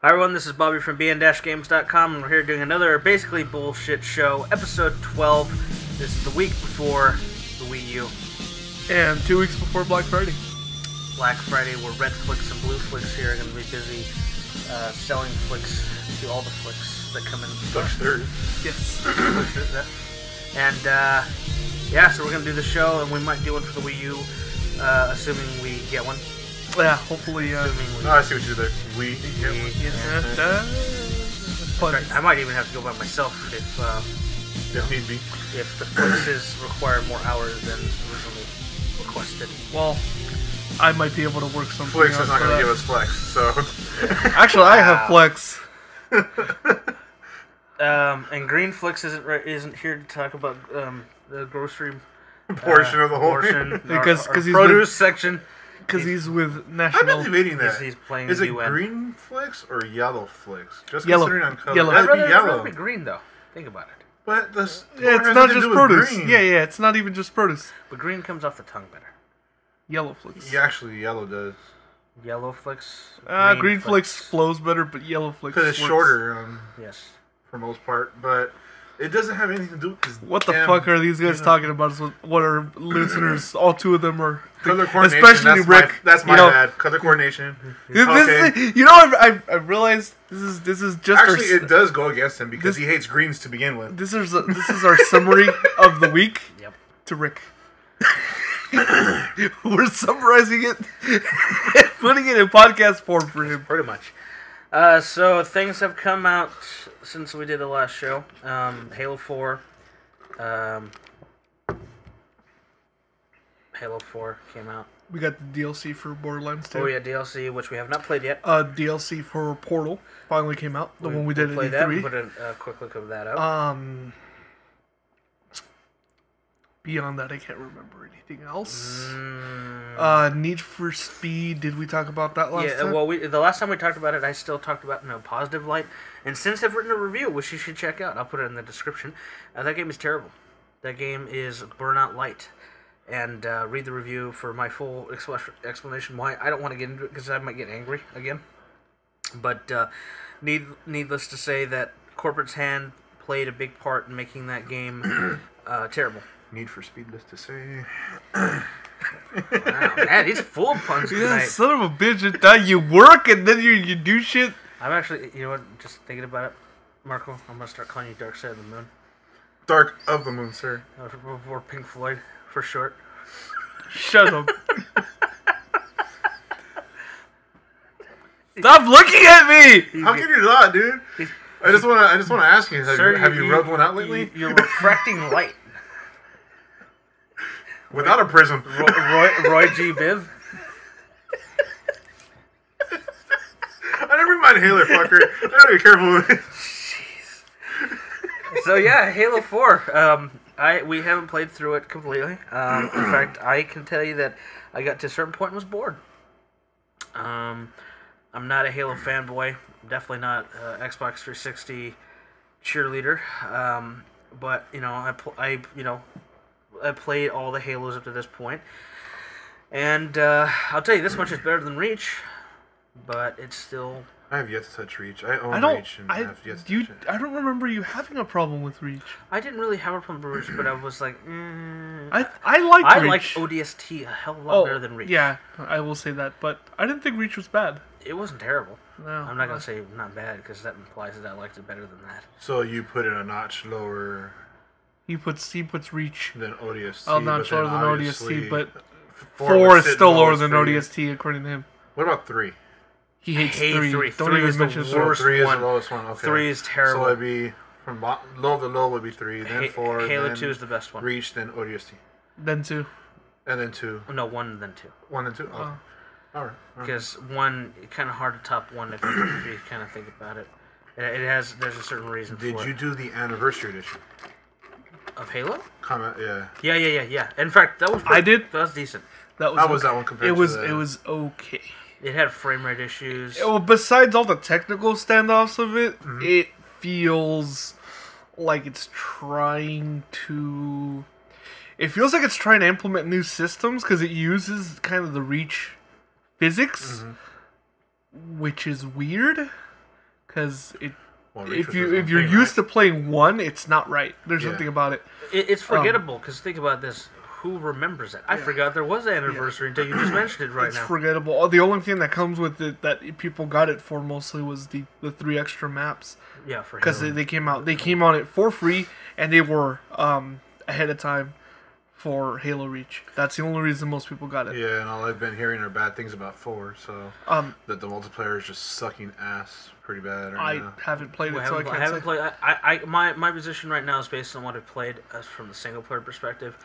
Hi everyone, this is Bobby from bn-games.com, and we're here doing another basically bullshit show, episode 12. This is the week before the Wii U. And 2 weeks before Black Friday. Black Friday, where Red Flicks and Blue Flicks here are going to be busy selling flicks to all the flicks that come in the store. Yes. And, yeah, so we're going to do the show, and we might do one for the Wii U, assuming we get one. Yeah, hopefully. I see what you did there. I might even have to go by myself if need be. If the fixes require more hours than originally requested. Well, I might be able to work something. Flex is not going to give us flex, so. Actually, I have flex. And Green Flicks isn't here to talk about the grocery portion of the whole portion, because our produce section. Because he's with National. I've been debating that. He's playing is it UN. Green Flicks or Yellow Flicks? Just Yellow. considering on color. Yellow. I'd That'd be yellow. rather be green, though. Think about it. But the store it's has not nothing to just do with produce. green. Yeah, it's not even just produce. But green comes off the tongue better. Yellow flicks. Yeah, actually, yellow does. Yellow Flicks? Green flicks flows better, but yellow flicks Because it's works. shorter, Yes. for most part. But it doesn't have anything to do with this. What the fuck are these guys talking about? Is what our listeners, all two of them are. Color coordination. Especially Rick. That's my bad. Color coordination. Okay. I've realized this is just actually it does go against him because he hates greens to begin with. This is our summary of the week. Yep. To Rick. We're summarizing it and putting it in podcast form for him. Pretty much. So things have come out since we did the last show. Halo 4. Halo 4 came out. We got the DLC for Borderlands 2. Oh yeah, DLC, which we have not played yet. DLC for Portal finally came out. The one we did at play that. E3. Put a quick look of that up. Beyond that, I can't remember anything else. Need for Speed. Did we talk about that last time? Yeah, well, the last time we talked about it, I still talked about it in a positive light. And since I've written a review, which you should check out, I'll put it in the description. That game is terrible. That game is Burnout Light. And read the review for my full explanation why. I don't want to get into it because I might get angry again. But needless to say that corporate's hand played a big part in making that game terrible. Need for Speedless to say. Wow, man, he's full of puns tonight. Yeah, son of a bitch. You work and then you do shit. I'm actually, you know what, just thinking about it, Marco, I'm going to start calling you Dark Side of the Moon. Dark of the Moon, sir. Or Pink Floyd, for short. Shut up. Stop looking at me! How can you not, dude? I just want to ask you, have you rubbed one out lately? You're refracting light. Without a prism. Roy G. Biv. I never mind Halo, fucker. I gotta be careful with it. Jeez. So yeah, Halo 4. We haven't played through it completely. In fact, I can tell you that I got to a certain point and was bored. I'm not a Halo fanboy. I'm definitely not Xbox 360 cheerleader. But you know, I played all the Halos up to this point, and I'll tell you this much is better than Reach, but it's still. I have yet to touch Reach. I own Reach and have yet to touch it. I don't remember you having a problem with Reach. I didn't really have a problem with Reach, but I was like, I liked Reach. I liked ODST a hell of a lot better than Reach. Yeah, I will say that, but I didn't think Reach was bad. It wasn't terrible. No, I'm not gonna say not bad because that implies that I liked it better than that. So you put it a notch lower. He puts Reach. Than ODST. Oh, not lower than ODST, but 4 is still lower than ODST according to him. What about 3? He hates 3. Don't Three even is mention the worst 3 is one. the lowest one. Okay. 3 is terrible. So it'd be from low to low would be 3, then 4. Halo then 2 is the best one. Reach, then ODST, Then 2. and then 2. No, 1 then 2. 1 and 2. Oh. All right. Because 1, kind of hard to top 1 if you kind of think about it. There's a certain reason for it. Did you do the anniversary edition? Of Halo? Comment, yeah. Yeah. In fact, that was I did. That was decent. How was that one compared to that? It was okay. It had frame rate issues. Well, besides all the technical standoffs of it, it feels like it's trying to... It feels like it's trying to implement new systems because it uses kind of the Reach physics, which is weird. because it. Well, If you're used to playing one, it's not right. There's something about it. It's forgettable because think about this. Who remembers it? I forgot there was an anniversary until you just mentioned it right now. It's forgettable. The only thing that comes with it that people got it for mostly was the 3 extra maps. Yeah, for because they came out. They came on it for free, and they were ahead of time for Halo Reach. That's the only reason most people got it. Yeah, and all I've been hearing are bad things about 4. So that the multiplayer is just sucking ass pretty bad. Right now. Haven't played it, so I can't say. Played. My position right now is based on what I've played from the single player perspective.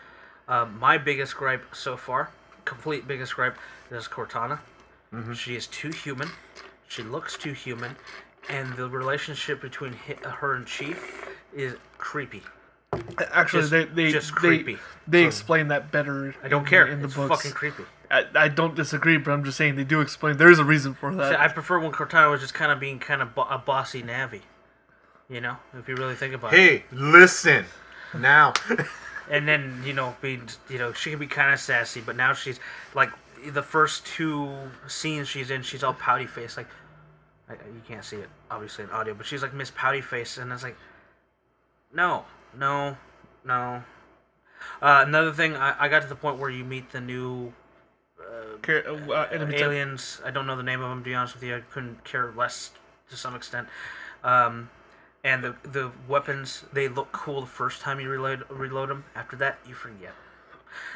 My biggest gripe so far, complete biggest gripe, is Cortana. Mm-hmm. She is too human. She looks too human, and the relationship between her and Chief is creepy. Actually, they explain that better. I don't care. In the it's books. Fucking creepy. I don't disagree, but I'm just saying they do explain. There's a reason for that. See, I prefer when Cortana was just kind of being a bossy Navi. You know, if you really think about it. Hey, listen, now. And then, she can be kind of sassy, but now she's, like, the first 2 scenes she's in, she's all pouty face, like, you can't see it, obviously, in audio, but she's, like, Miss Pouty Face, and it's like, no. Another thing, I got to the point where you meet the new aliens. I don't know the name of them, to be honest with you. I couldn't care less to some extent. And the weapons, they look cool the first time you reload them. After that, you forget.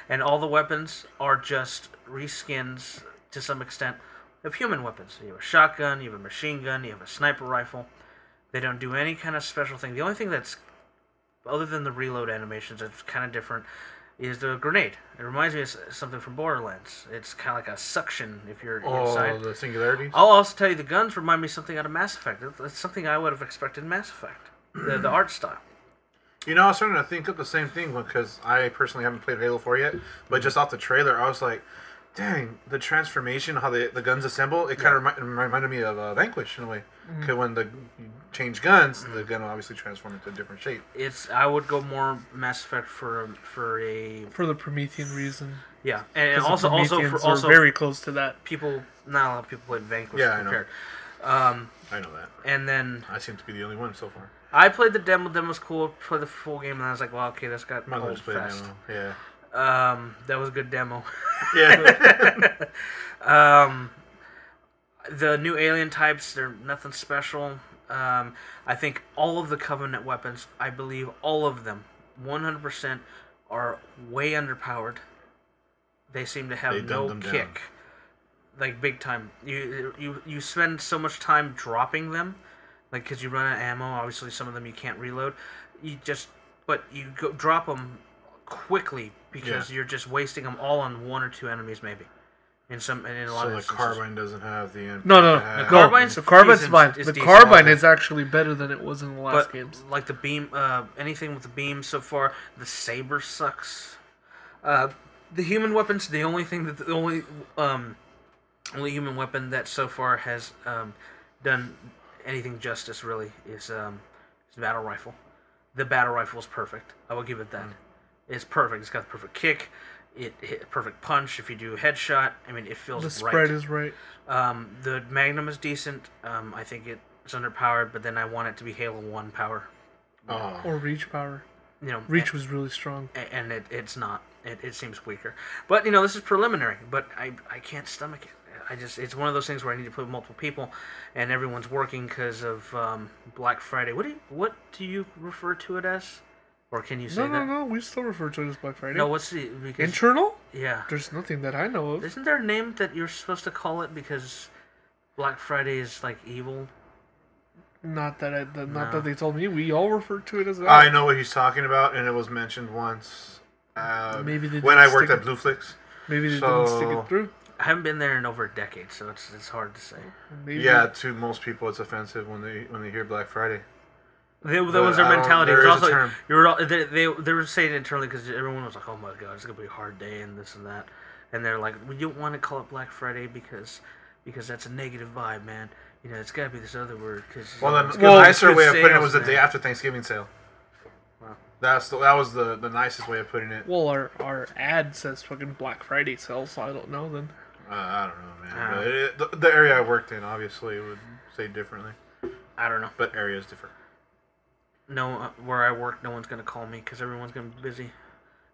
And all the weapons are just reskins, to some extent, of human weapons. You have a shotgun, you have a machine gun, you have a sniper rifle. They don't do any kind of special thing. The only thing that's, other than the reload animations, that's kind of different, is the grenade. It reminds me of something from Borderlands. It's kind of like a suction if you're inside. Oh, the singularities? I'll also tell you the guns remind me of something out of Mass Effect. It's something I would have expected in Mass Effect. The art style. I was starting to think of the same thing because I personally haven't played Halo 4 yet, but just off the trailer, I was like, dang, the transformation, how the guns assemble, it kind of reminded me of Vanquish in a way. Because when you change guns, the gun will obviously transform into a different shape. I would go more Mass Effect for the Promethean reason. Yeah, and also very close to that. Not a lot of people played Vanquish. Yeah, I know. I know that. And then I seem to be the only one so far. I played the demo. The demo's cool. Played the full game, and I was like, well, okay, that's got old fast. Yeah. That was a good demo. Yeah. The new alien types, they're nothing special. I think all of the Covenant weapons, I believe all of them, 100%, are way underpowered. They seem to have no kick. Like, big time. You spend so much time dropping them, like, because you run out of ammo. Obviously, some of them you can't reload. But you go drop them quickly because you're just wasting them all on 1 or 2 enemies, maybe. In a lot of instances. So the carbine doesn't have the impact. No. The carbine's fine. The carbine is actually better than it was in the last games. Like the beam, anything with the beam so far, the saber sucks. The human weapons, the only human weapon that so far has done anything justice really is the battle rifle. The battle rifle is perfect. I will give it that. It's perfect. It's got the perfect kick. It hit a perfect punch. If you do a headshot, I mean, it feels right. The spread is right. The Magnum is decent. I think it's underpowered, but then I want it to be Halo 1 power. Or Reach power. Reach was really strong. And it's not. It seems weaker. But, this is preliminary. But I can't stomach it. It's one of those things where I need to play with multiple people, and everyone's working because of Black Friday. What do you refer to it as? Or can you say that? No. We still refer to it as Black Friday. No, what's the... Internal? Yeah. There's nothing that I know of. Isn't there a name that you're supposed to call it because Black Friday is, like, evil? Not that they told me. We all refer to it as that. I know what he's talking about, and it was mentioned once. Maybe when I worked at Blueflix. Maybe they didn't stick it through. I haven't been there in over a decade, so it's hard to say. Maybe. Yeah, to most people, it's offensive when they hear Black Friday. That was their mentality. There it was is also, a term. they were saying it internally because everyone was like, "Oh my god, it's gonna be a hard day," and this and that, and they're like, "We don't want to call it Black Friday because that's a negative vibe, man. It's gotta be this other word." The nicer way of putting it was the day after Thanksgiving sale. Wow. That was the nicest way of putting it. Well, our ad says fucking Black Friday sale, so I don't know then. I don't know, man. But the area I worked in obviously would say differently. I don't know. But areas differ. No, where I work, no one's gonna call me because everyone's gonna be busy,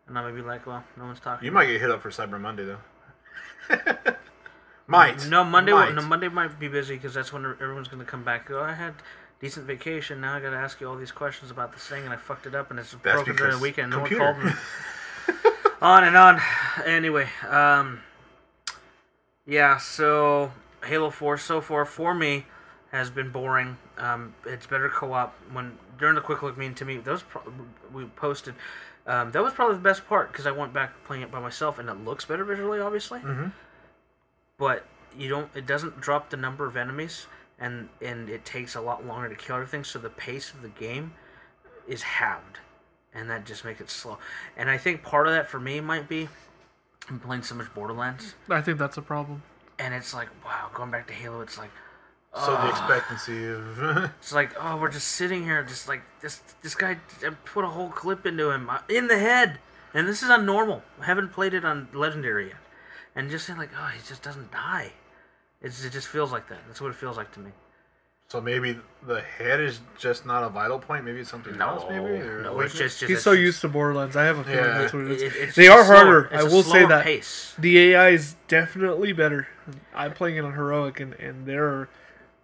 and I'm gonna be like, well, no one's talking. You might get hit up for Cyber Monday though. Might. No, Monday. Might. No, Monday might be busy because that's when everyone's gonna come back. Go, I had decent vacation. Now I gotta ask you all these questions about this thing, and I fucked it up, and it's broken during the weekend. No one called me. On and on. Anyway, yeah. So Halo 4 so far for me has been boring. It's better co-op. When during the quick look, me and Timmy, we posted. That was probably the best part because I went back playing it by myself, and it looks better visually, obviously. Mm-hmm. But you don't. It doesn't drop the number of enemies, and it takes a lot longer to kill everything. So the pace of the game is halved, and that just makes it slow. And I think part of that for me might be I'm playing so much Borderlands, I think that's a problem. and it's like, wow, going back to Halo, it's like, So the expectancy of it's like, oh, we're just sitting here, just like this guy put a whole clip into him in the head, and this is on normal. I haven't played it on Legendary yet, and just saying like, oh, he just doesn't die. It just feels like that. That's what it feels like to me. So maybe the head is just not a vital point. Maybe it's something else. Maybe. Or No, it's just He's so used to Borderlands. I have a feeling Yeah. that's what it is. It's They just are harder. slower. It's I a will say slower that. pace. The AI is definitely better. I'm playing it on heroic, and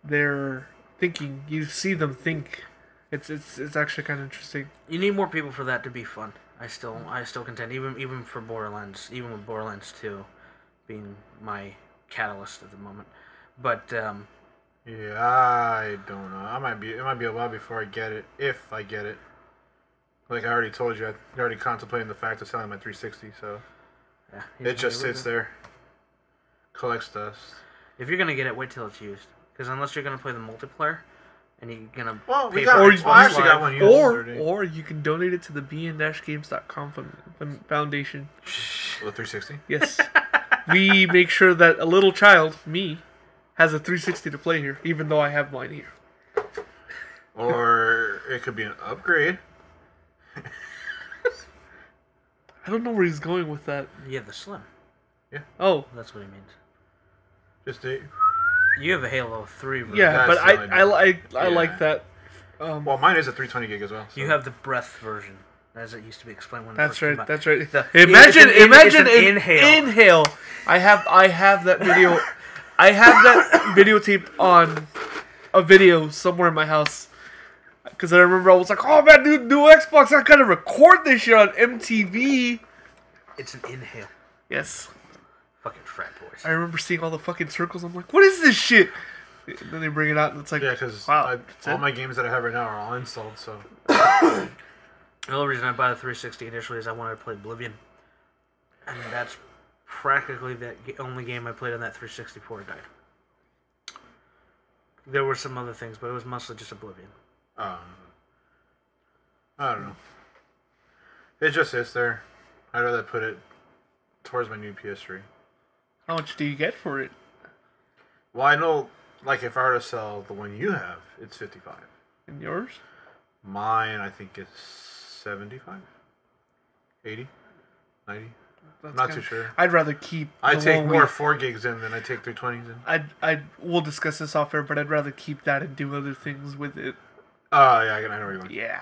they're thinking. You see them think. It's actually kind of interesting. You need more people for that to be fun. I still contend, even for Borderlands, even with Borderlands 2 being my catalyst at the moment. But Yeah, I don't know. It might be a while before I get it, if I get it. Like I already told you, I'm already contemplating the fact of selling my 360, so yeah, it just sits there, collects dust. If you're gonna get it, wait till it's used. Because unless you're gonna play the multiplayer, and you're gonna Well, pay well, for I Xbox actually got Live, one used. already. Or you can donate it to the bn-games.com foundation. With 360. Yes. We make sure that a little child, me, has a 360 to play here, even though I have mine here. Or it could be an upgrade. I don't know where he's going with that. You have the Slim. Oh, That's what he means. Just a. You have a Halo 3 version. yeah, That's but the idea. I like that. Well, mine is a 320 gig as well. So. You have the Breath version, as it used to be explained when it That's first came right. out. That's right. The- Imagine it's an inhale. inhale. I have that video. I have that videotaped on a video somewhere in my house. Because I remember I was like, oh man, dude, new Xbox, I gotta record this shit on MTV. It's an inhale. Yes. Fucking frat boys. I remember seeing all the fucking circles. I'm like, what is this shit? And then they bring it out and it's like, Yeah, because wow. all my games that I have right now are all installed. So The only reason I bought a 360 initially is I wanted to play Oblivion. And that's practically the only game I played on that 360 before I died. There were some other things, but it was mostly just Oblivion. I don't know. It just sits there. I'd rather put it towards my new PS3. how much do you get for it? Well, I know, like, if I were to sell the one you have, it's 55. And yours? Mine, I think, is 75, 80, 90. That's Not kinda- too sure. I'd rather keep. I the take one more we- 4 gigs in than I take 320s in. We'll discuss this off air, but I'd rather keep that and do other things with it. Oh, yeah, I know where you're going. Yeah.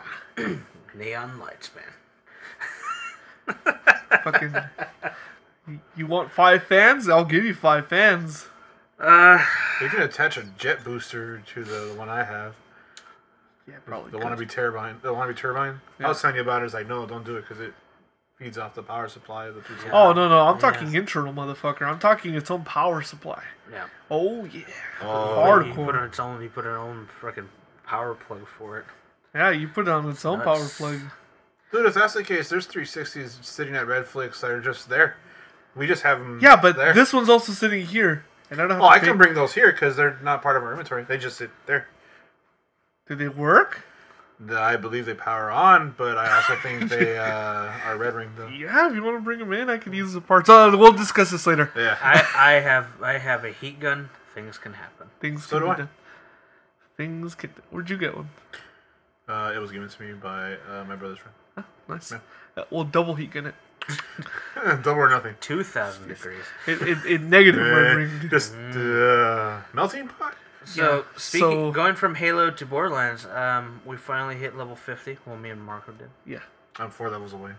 Neon lights, man. Fucking. You want 5 fans? I'll give you 5 fans. You can attach a jet booster to the one I have. Yeah, probably. The wannabe turbine. The wannabe turbine. Yeah. I was telling you about it. It's like, no, don't do it because it feeds off the power supply of the 360. Oh no, I'm Yeah. talking internal, motherfucker. I'm talking its own power supply. Yeah. Oh yeah. Oh, You put Hardcore. its own. You put an own freaking power plug for it. Yeah, you put it on its own power Nuts. plug. dude, if that's the case, there's 360s sitting at Redflix that are just there. We just have them. Yeah, but there. this one's also sitting here, and I don't have Oh, to I pay- can bring those here because they're not part of our inventory. They just sit there. Do they work? I believe they power on, but I also think they are red ring though. Yeah, if you want to bring them in, I can use the parts. We'll discuss this later. Yeah. I have a heat gun. Things can happen. Things So can do be I. done. Things can. Where'd you get one? It was given to me by my brother's friend. Nice. Yeah. We'll double heat gun it. Double or nothing. 2,000 degrees. It negative red ring. Just melting pot. So so- going from Halo to Borderlands, we finally hit level 50. Well, me and Marco did. Yeah. I'm 4 levels away.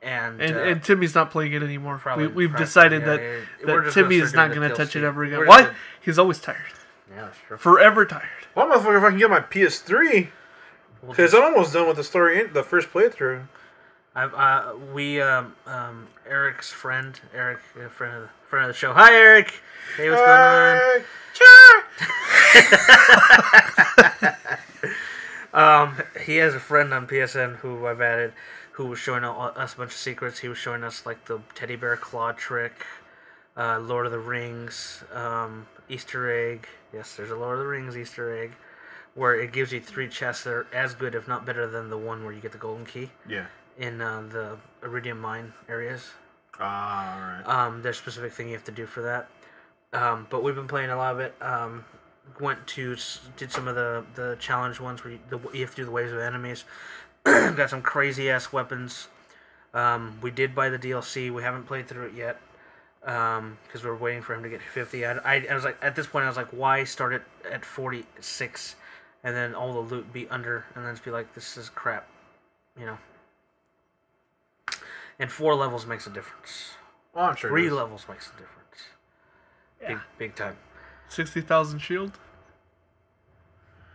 And Timmy's not playing it anymore. probably- We've probably, decided yeah, that, yeah, that we're just gonna Timmy is start not doing going the to touch DLC. it ever again. We're Why? just He's always tired. Yeah, that's true. Forever tired. Well, motherfucker, if I can get my PS3, because I'm almost done with the story, the first playthrough. Eric's friend, friend of the show. Hi, Eric. Hey, what's going on? He has a friend on PSN who I've added, who was showing us a bunch of secrets. He was showing us like the teddy bear claw trick, Lord of the Rings, Easter egg. Yes, there's a Lord of the Rings Easter egg, where it gives you 3 chests that are as good, if not better, than the one where you get the golden key. Yeah. In the Iridium mine areas. Alright. There's a specific thing you have to do for that. But we've been playing a lot of it. Did some of the challenge ones where you have to do the waves of enemies. Got some crazy ass weapons. We did buy the DLC. We haven't played through it yet because we're waiting for him to get 50. I was like, at this point, I was like, why start it at 46 and then all the loot be under, and then just be like, this is crap, you know. And 4 levels makes a difference. Well, I'm sure 3 it is. levels makes a difference. Yeah. Big time. 60,000 shield.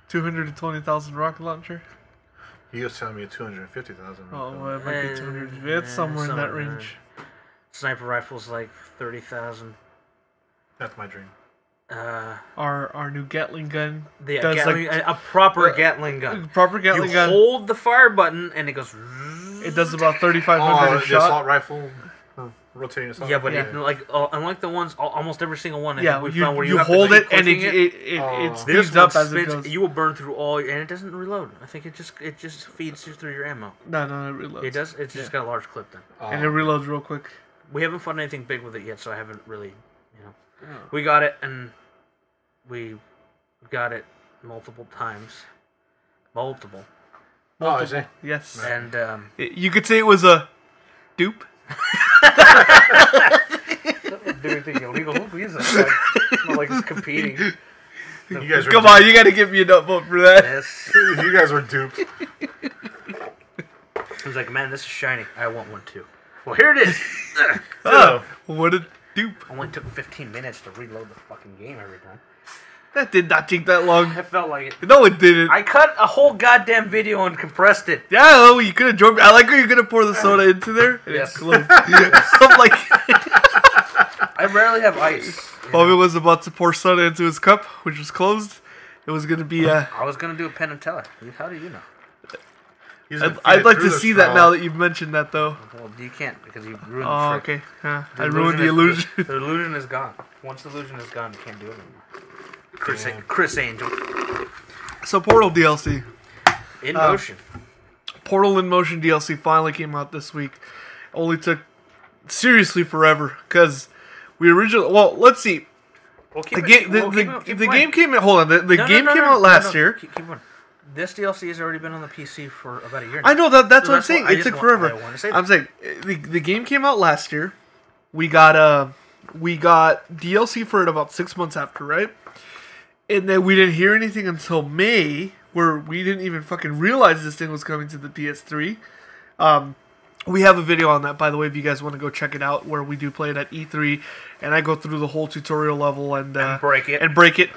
220,000 rocket launcher. He was telling me 250,000. Oh, well, it might be 200. It's somewhere in that range. Sniper rifle's like 30,000. That's my dream. Our new Gatling gun The does Gatling, like a proper Gatling gun. proper Gatling You gun. hold the fire button and it goes. It does about 3,500 a the shot. assault rifle, rotating assault. Yeah, but rifle. like unlike the ones, almost every single one. I Yeah, think we found where you have to hold keep it and clicking it This speeds one up as it spins. goes. You will burn through all, and it doesn't reload. I think it just feeds you through your ammo. No, it reloads. It does. It's just got a large clip then. And it reloads real quick. We haven't found anything big with it yet, so I haven't really, We got it, and we got it multiple times. Multiple. Oh, I see. Yes. And, You could say it was a dupe. do anything illegal. Who is it? Not like it's competing. You guys were Come on, you gotta give me a nut vote for that. Yes. You guys were duped. I was like, man, this is shiny. I want one too. Well, here it is. Oh, what a dupe. Only took 15 minutes to reload the fucking game every time. That did not take that long. I felt like it. No, it didn't. I cut a whole goddamn video and compressed it. Yeah, oh, you could have joined me. I like how you're gonna pour the soda into there. And Yes. It's closed. I'm like, I rarely have ice. Bobby was about to pour soda into his cup, which was closed. It was gonna be I was gonna do a Penn and Teller. How do you know? I'd like to see that now that you've mentioned that, though. Well, you can't because you ruined Oh, the trick. okay. Yeah, I ruined the illusion. The illusion is gone. Once the illusion is gone, you can't do it anymore. Chris Angel. So, Portal DLC. In motion. Portal in Motion DLC finally came out this week. Only took seriously forever because we originally. Well, let's see. Well, The game came out. Hold on. The game came out last year. Keep going. This DLC has already been on the PC for about a year now. I know that's So what I'm saying. I It just took want- forever. I wanna say I'm saying the game came out last year. We got DLC for it about 6 months after, right? And then we didn't hear anything until May, where we didn't even fucking realize this thing was coming to the PS3. We have a video on that, by the way, if you guys want to go check it out, where we do play it at E3, and I go through the whole tutorial level and break it.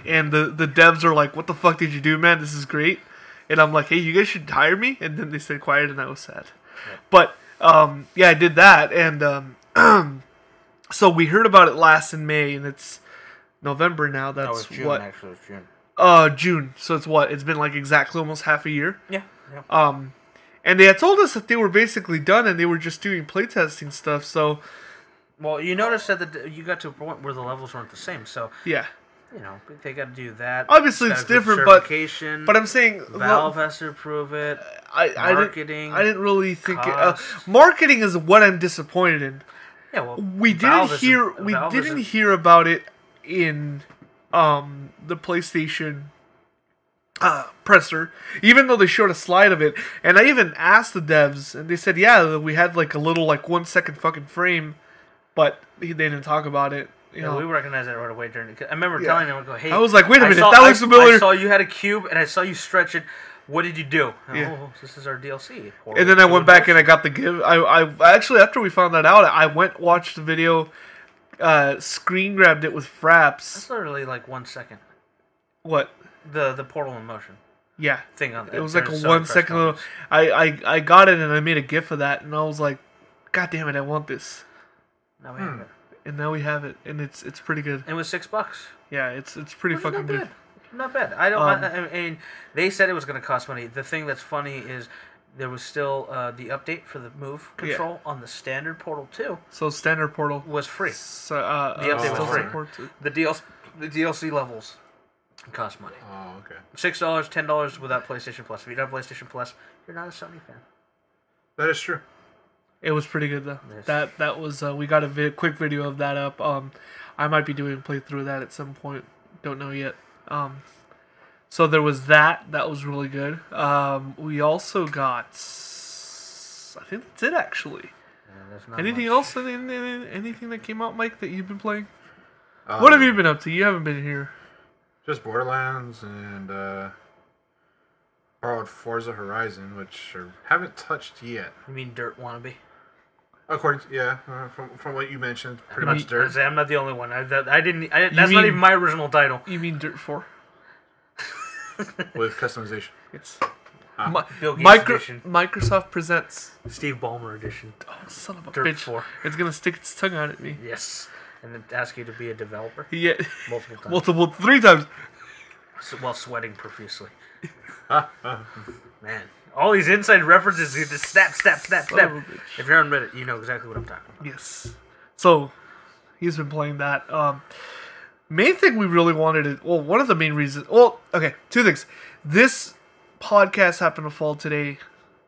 And the devs are like, "What the fuck did you do, man? This is great." And I'm like, "Hey, you guys should hire me." And then they stayed quiet, and I was sad. Yeah. But yeah, I did that, and so we heard about it last in May, and it's November now. That's was June, what? Actually, it was June. June. So it's what? It's been like exactly almost half a year. Yeah. And they had told us that they were basically done, and they were just doing playtesting stuff. So Well, you noticed that you got to a point where the levels weren't the same, so yeah. They got to do that. Obviously, it's different, but I'm saying Valve has to approve it. Marketing. I didn't really think cost. marketing is what I'm disappointed in. Yeah, well, We Valve didn't hear about it in the PlayStation presser, even though they showed a slide of it. And I even asked the devs, and they said, yeah, we had like a little 1 second fucking frame, but they didn't talk about it. You Yeah, know, we recognized that right away during. I remember Yeah. telling them, I go, "Hey." I was like, wait a minute, saw- that looks familiar. I saw you had a cube, and I saw you stretch it. What did you do? Yeah. Oh, this is our DLC. And then I went back and I got the give. I actually, after we found that out, I went watched the video, screen grabbed it with Fraps. That's literally like 1 second. What? The portal in motion Yeah. thing on It was like a during 1 press second little. conference. I got it and I made a GIF of that and I was like, God damn it, I want this. Now we have it. And now we have it and it's pretty good. It was $6. Yeah, it's pretty Which is fucking not good. bad. Not bad. I don't. I mean, they said it was going to cost money. The thing that's funny is there was still the update for the move control on the standard Portal 2 So standard portal was free. So, The update was still free. supports it. The DLC levels cost money. Oh, okay. $6, $10 without PlayStation Plus. If you don't have PlayStation Plus, you're not a Sony fan. That is true. It was pretty good though. Yes. That was we got a quick video of that up. I might be doing a playthrough of that at some point. Don't know yet. So there was that. That was really good. We also got. I think that's it actually. Yeah, there's not Anything much. else? Anything that came out, Mike, that you've been playing? What have you been up to? You haven't been here. Just Borderlands and borrowed Forza Horizon, which I haven't touched yet. You mean Dirt Wannabe? According to, from what you mentioned, pretty much I Dirt. say I'm not the only one. I didn't. That's not mean- even my original title. You mean Dirt 4? With customization. It's Bill Gates edition. Microsoft presents. Steve Ballmer edition. Oh, son of a Dirt bitch! 4. It's gonna stick its tongue out at me. Yes. And then ask you to be a developer Yeah, multiple times multiple 3 times. while sweating profusely. Man, all these inside references, you just snap. Son of a bitch. If you're on Reddit, you know exactly what I'm talking about. Yes. So, he's been playing that. Main thing we really wanted to... Well, one of the main reasons... Well, okay, 2 things. This podcast happened to fall today,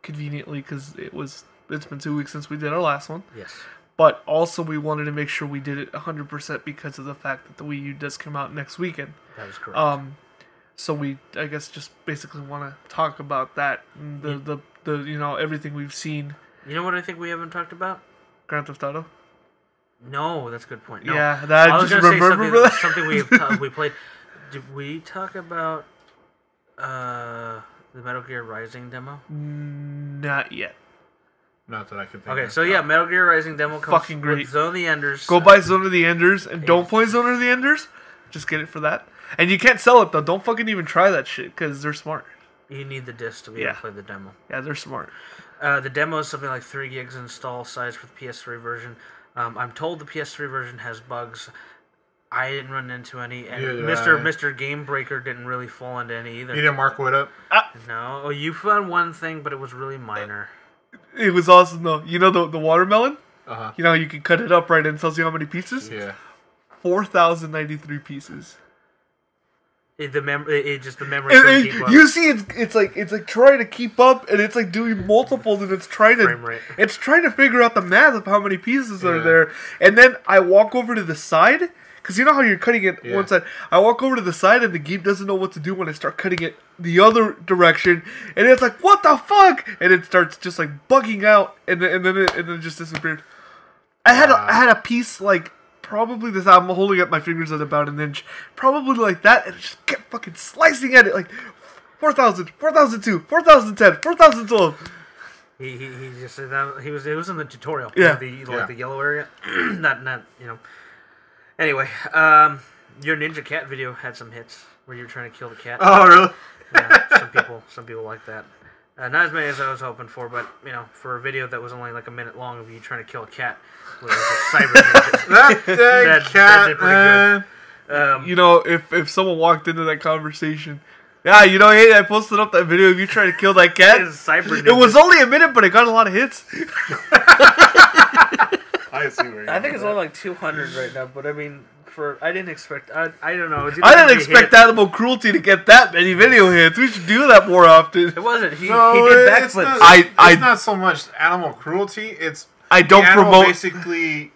conveniently, because it's been 2 weeks since we did our last one. Yes. But also, we wanted to make sure we did it 100% because of the fact that the Wii U does come out next weekend. That is correct. So we, I guess, just basically want to talk about that. And the everything we've seen. You know what I think we haven't talked about? Grand Theft Auto. No, that's a good point. No. Yeah, that I was just gonna say remember that. something we played. Did we talk about the Metal Gear Rising demo? Not yet. Not that I can think Okay, of. so yeah, Metal Gear Rising demo comes Fucking great. with Zone of the Enders. Go buy Zone of the Enders and don't play Zone of the Enders. Just get it for that. And you can't sell it though. Don't fucking even try that shit because they're smart. You need the disc to be able to play the demo. Yeah, they're smart. The demo is something like 3 gigs install size for the PS3 version. I'm told the PS3 version has bugs. I didn't run into any, and Mr. Game Breaker didn't really fall into any either. You didn't mark what up? No, oh, you found one thing, but it was really minor. It was awesome though. You know the watermelon? Uh-huh. You know you can cut it up right and it tells you how many pieces? Yeah. 4,093 pieces. The memory And couldn't keep up. you see, it's like trying to keep up, and it's like doing multiples, and it's trying Frame to rate. it's trying to figure out the math of how many pieces are Yeah. there. And then I walk over to the side, because you know how you're cutting it one side. I walk over to the side, and the game doesn't know what to do when I start cutting it the other direction, and it's like, what the fuck? And it starts just like bugging out, and then it just disappeared. I had a piece like. Probably this. I'm holding up my fingers at about an inch. Probably like that, and it just kept fucking slicing at it like 4,000, 4,002, 4,010, 4,012. He just said that he was in the tutorial. Yeah. The yellow area. not you know. Anyway, your Ninja Cat video had some hits where you were trying to kill the cat. Oh, really? Yeah, some people like that. Not as many as I was hoping for, but you know, for a video that was only like a minute long of you trying to kill a cat with a cyber ninja. That cat, did pretty man. good. You know, if someone walked into that conversation, yeah, you know, hey, I posted up that video of you trying to kill that cat. It's cyber It was ninja. only a minute, but it got a lot of hits. I see where you're I think it's going only like 200 right now, but I mean, I didn't expect. I don't know. I didn't expect animal cruelty to get that many video hits. We should do that more often. It wasn't. He No, did it's backflips. not, I it's not so much animal cruelty. It's I don't the animal promote. basically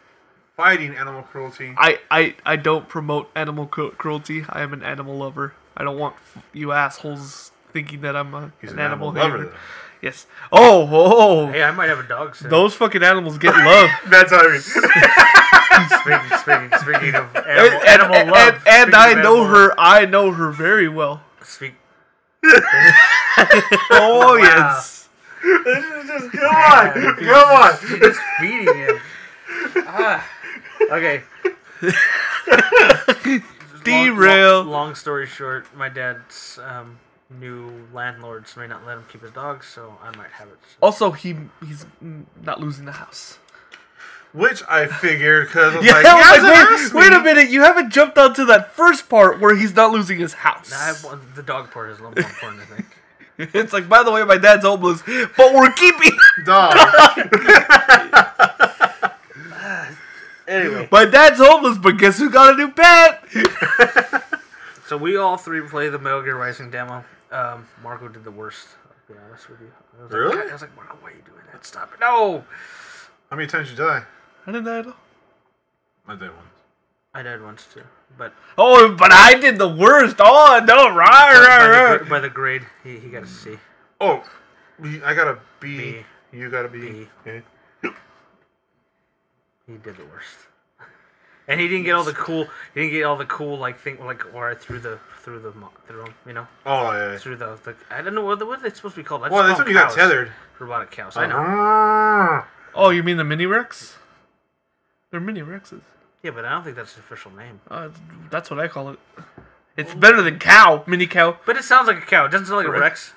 fighting animal cruelty. I don't promote animal cruelty. I am an animal lover. I don't want you assholes thinking that I'm He's an animal lover, hater. though. Yes. Oh. Hey, I might have a dog soon. Those fucking animals get love. That's what I mean. Speaking of animal love, and I know her very well. Oh yes. This is just come on. She's just feeding him. Okay. Derail. Long story short, my dad's new landlords may not let him keep his dogs, so I might have it. Also, he's not losing the house. Which I figured because wait a minute, you haven't jumped onto that first part where he's not losing his house. The dog part is a little more important, I think. It's like, by the way, my dad's homeless, but we're keeping dog. Anyway, my dad's homeless, but guess who got a new pet? So we all three play the Metal Gear Rising demo. Marco did the worst. I'll be honest with you. Really? I was like, Marco, why are you doing that? Stop it! No. How many times did you die? I didn't die at all. I did once. I died once too, but I did the worst. Oh no! Right. By the grade, he got a C. Oh, I got a B. B. You got a B. B. Okay. He did the worst, and he didn't get all the cool. He didn't get all the cool thing where I threw them, you know. Oh yeah. Through the I don't know what are they supposed to be called. Well, that's when you got tethered. Robotic cows. I know. Oh, you mean the mini Rex? They're mini Rexes. Yeah, but I don't think that's the official name. That's what I call it. It's better than cow, mini cow. But it sounds like a cow. It doesn't sound like a Rex.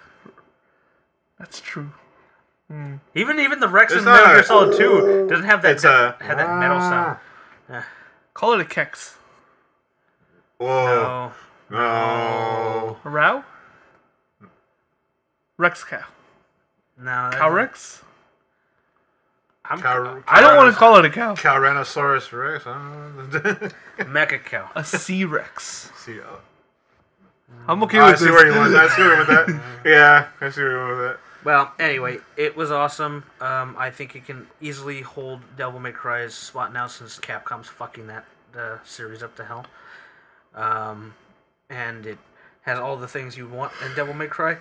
That's true. Even the Rex in Metal Gear Solid 2 doesn't have that metal sound. Call it a Kex. Whoa. No. A Row? Rex cow. No. Cow Rex? I don't want to call it a cow. Tyrannosaurus Rex. Mecha cow. A C-Rex. See, I'm okay with this. I see where you went. I see where you went with that. Yeah, I see where you went with that. Well, anyway, it was awesome. I think it can easily hold Devil May Cry's spot now since Capcom's fucking that series up to hell. And it has all the things you want in Devil May Cry.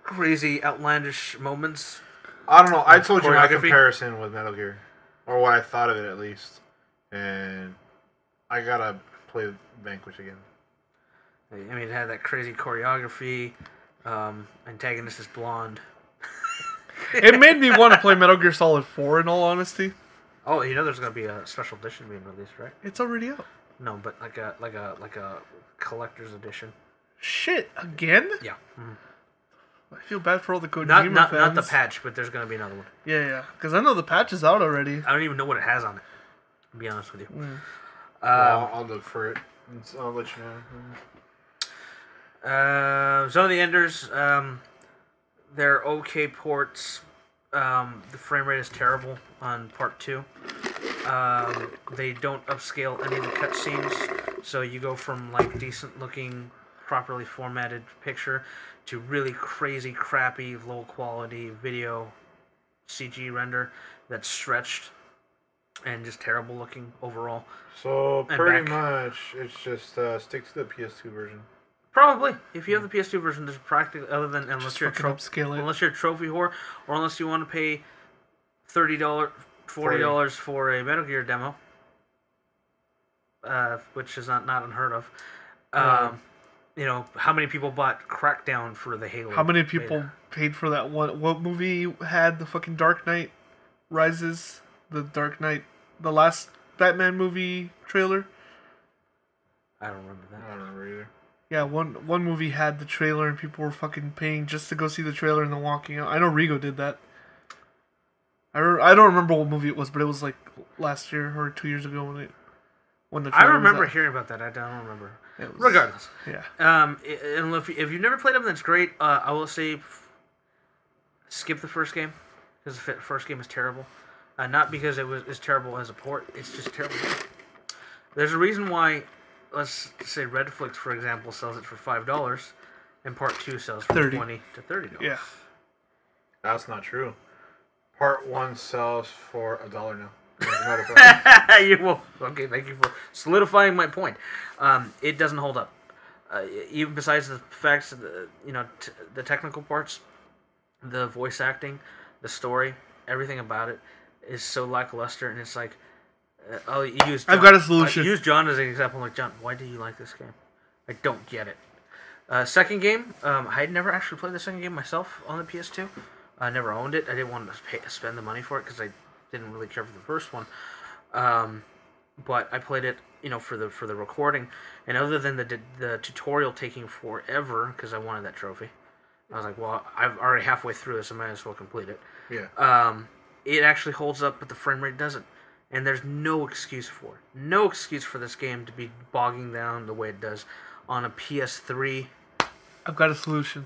Crazy, outlandish moments. I don't know. I told you my comparison with Metal Gear. Or what I thought of it, at least. And I gotta play Vanquish again. I mean, it had that crazy choreography. Antagonist is blonde. It made me want to play Metal Gear Solid 4, in all honesty. Oh, you know there's gonna be a special edition being released, right? It's already out. No, but like a collector's edition. Shit, again? Yeah. Mm-hmm. I feel bad for all the Kojima fans. Not the patch, but there's gonna be another one. Yeah. Because I know the patch is out already. I don't even know what it has on it. To be honest with you. I'll look for it. I'll let you know. Zone of the Enders, they're okay ports. The frame rate is terrible on part 2. They don't upscale any of the cutscenes, so you go from decent looking, properly formatted picture to really crazy, crappy, low quality video CG render that's stretched and just terrible looking overall. So pretty much, it's just stick to the PS2 version. Probably, if you have the PS2 version, there's practically unless you're a trophy whore, or unless you want to pay $40 for a Metal Gear demo, which is not unheard of. You know, how many people bought Crackdown for the Halo? How many people paid for that one? What movie had the fucking Dark Knight Rises? The last Batman movie trailer? I don't remember that. I don't remember either. Yeah, one movie had the trailer and people were fucking paying just to go see the trailer and then walking out. I know Rigo did that. I don't remember what movie it was, but it was last year or 2 years ago when the trailer I remember was out. hearing about that. I don't remember. Regardless. Yeah. And if you've never played them, that's great. I will say skip the first game because the first game is terrible. Not because it's terrible as a port. It's just terrible. There's a reason why. Let's say Redflix, for example, sells it for $5, and Part 2 sells for $20 to $30. Yeah. That's not true. Part 1 sells for $1 now. Okay, thank you for solidifying my point. It doesn't hold up. Even besides the facts of the technical parts, the voice acting, the story, everything about it is so lackluster, and it's I'll use. John. I've got a solution. Use John as an example. I'm like, John, why do you like this game? I don't get it. Second game, I had never actually played the second game myself on the PS2. I never owned it. I didn't want to spend the money for it because I didn't really care for the first one. But I played it, for the recording. And other than the tutorial taking forever because I wanted that trophy, I was like, well, I'm already halfway through this. I might as well complete it. Yeah. It actually holds up, but the frame rate doesn't. And there's no excuse for it. No excuse for this game to be bogging down the way it does on a PS3. I've got a solution.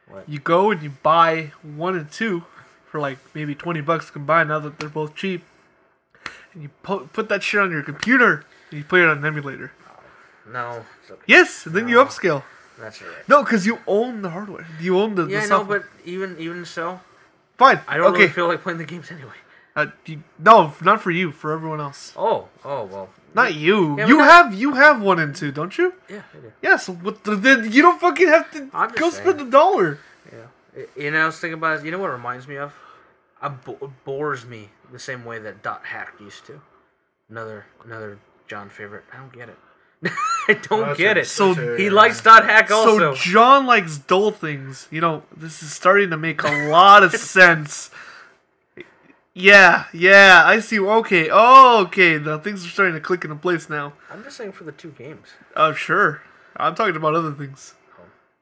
What? You go and you buy 1 and 2 for like maybe $20 combined now that they're both cheap. And you put that shit on your computer and you play it on an emulator. No. It's okay. Yes, and then you upscale. That's alright. No, because you own the hardware. You own the Yeah, software. no, but even so, Fine. I don't okay. really feel like playing the games anyway. No, not for you. For everyone else. Oh, well. Not you. Yeah, you have 1 and 2, don't you? Yeah, I do. Yeah. So then you don't fucking have to I'm just go saying. spend $1. Yeah. I was thinking about it. You know what it reminds me of? It bores me the same way that .hack used to. Another John favorite. I don't get it. I don't get it. So he likes .hack also. So John likes dull things. This is starting to make a lot of sense. Yeah, I see. Okay, now things are starting to click into place now. I'm just saying for the 2 games. Oh, sure. I'm talking about other things.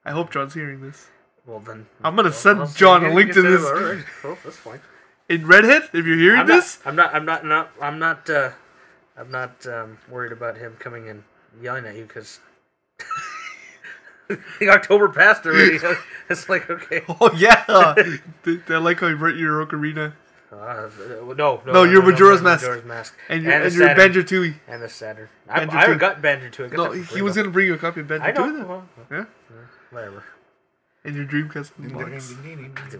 I hope John's hearing this. Well then, I'm gonna send I'll John a link to this. Alright. Well, that's fine. In Redhead, if you're hearing this, I'm not worried about him coming and yelling at you because the October passed already. It's like, okay. oh yeah, I like how you wrote your ocarina. No, you're Majora's Mask. Majora's Mask. And you're Banjo-Tooie. And the Saturn. Banjo-Tooie. I got Banjo-Tooie. No, he was gonna bring you a copy of I Banjo-Tooie. know. Well, Yeah. Whatever. And your Dreamcast.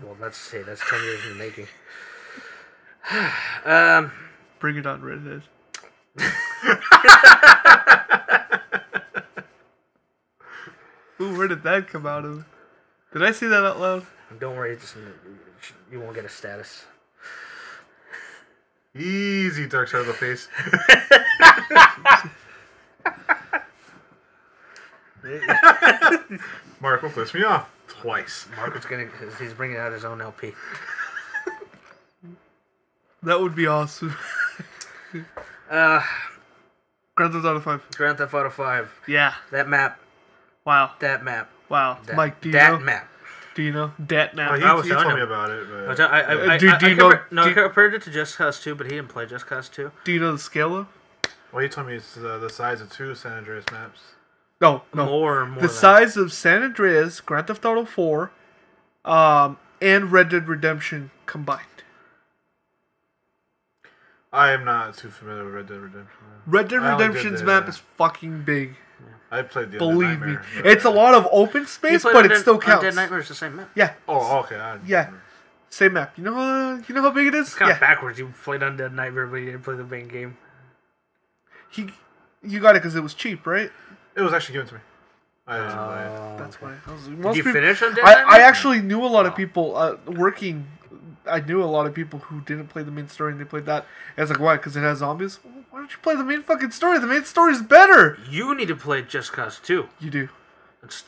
Well, that's 10 years in the making. Bring it on, Redhead. Ooh, where did that come out of? Did I say that out loud? Don't worry, you won't get a status. Easy, dark side of the face. Mark will piss me off twice. He's bringing out his own LP. That would be awesome. Grand Theft Auto 5. Grand Theft Auto 5. Yeah. That map. Wow. That map. Wow. That, Mike, do you that know? map. Do you know? Dat map. Well, he telling told me him. about it, but... I compared it to Just Cause 2, but he didn't play Just Cause 2. Do you know the scale though? Well, he told me it's the size of 2 San Andreas maps. No. More the size of San Andreas, Grand Theft Auto 4, and Red Dead Redemption combined. I am not too familiar with Red Dead Redemption. Red Dead Redemption's map is fucking big. I played the Believe me. Nightmare, It's a lot of open space, but it still counts. Dead Nightmare is the same map. Yeah. Oh, okay. Yeah. Same map. You know how big it is? It's kind of backwards. You played on Dead Nightmare, but you didn't play the main game. You got it because it was cheap, right? It was actually given to me. I didn't buy it. That's why. Did you finish on Dead Nightmare? I actually knew a lot of people working. I knew a lot of people who didn't play the main story and they played that. And it's like, why? Because it has zombies? Well, why don't you play the main fucking story? The main story's better. You need to play Just Cause 2. You do.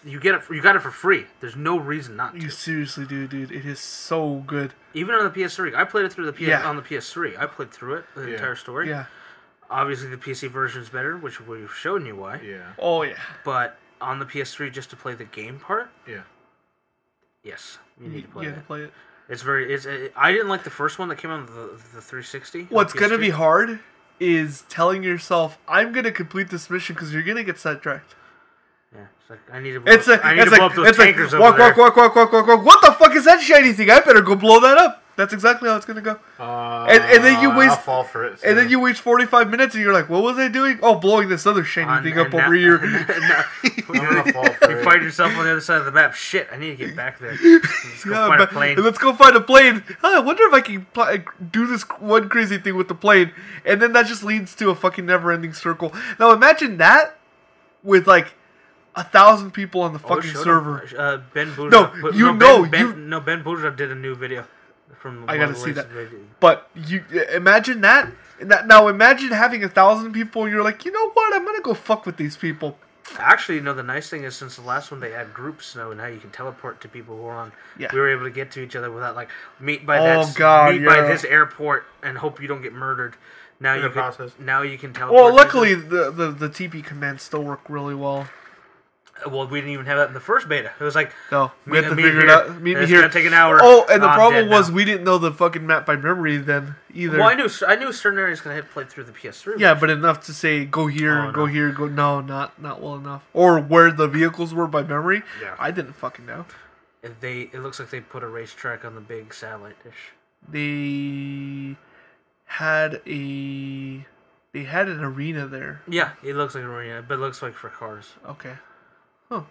You got it for free. There's no reason not to. You seriously do, dude. It is so good. Even on the PS3. I played it through on the PS3. I played through it, the Yeah. entire story. Yeah. Obviously, the PC version is better, which we've shown you why. Yeah. Oh, yeah. But on the PS3, just to play the game part, Yeah. yes, you need to play You it. have to play it. I didn't like the first one that came on the 360. What's on going to PS3. be hard is telling yourself, I'm going to complete this mission because you're going to get sidetracked. Yeah, it's like I need to. It's like blow up those tankers over walk, there. walk. What the fuck is that shiny thing? I better go blow that up. That's exactly how it's gonna go. And then you waste. I'll fall for it. So. And then you waste 45 minutes, and you're like, "What was I doing? Oh, blowing this other shiny thing up over here." I'm gonna fall for You it. find yourself on the other side of the map. Shit, I need to get back there. Let's go find a plane. Let's go find a plane. I wonder if I can do this one crazy thing with the plane, and then that just leads to a fucking never-ending circle. Now imagine that with like 1,000 people on the fucking server. Ben Boudreaux. Ben Boudreaux did a new video. From I one gotta of the see ways that. they do. But you imagine that. Now imagine having 1,000 people and you're like, you know what? I'm gonna go fuck with these people. Actually, the nice thing is since the last one they add groups now, and now you can teleport to people who are on. Yeah. We were able to get to each other without meet by this airport and hope you don't get murdered. Now you can teleport. Well, luckily the TP commands still work really well. Well, we didn't even have that in the first beta. It was like, no, we had to meet figure it here. out. Meet me It's here. gonna take an hour. Oh, and the I'm problem dead was now. we didn't know the fucking map by memory then either. Well, I knew certain areas gonna hit play through the PS3. Yeah, but enough to say go here, go here, go. No, not well enough. Or where the vehicles were by memory. Yeah. I didn't fucking know. It looks like they put a racetrack on the big satellite dish. They had an arena there. Yeah, it looks like an arena, but it looks like for cars. Okay.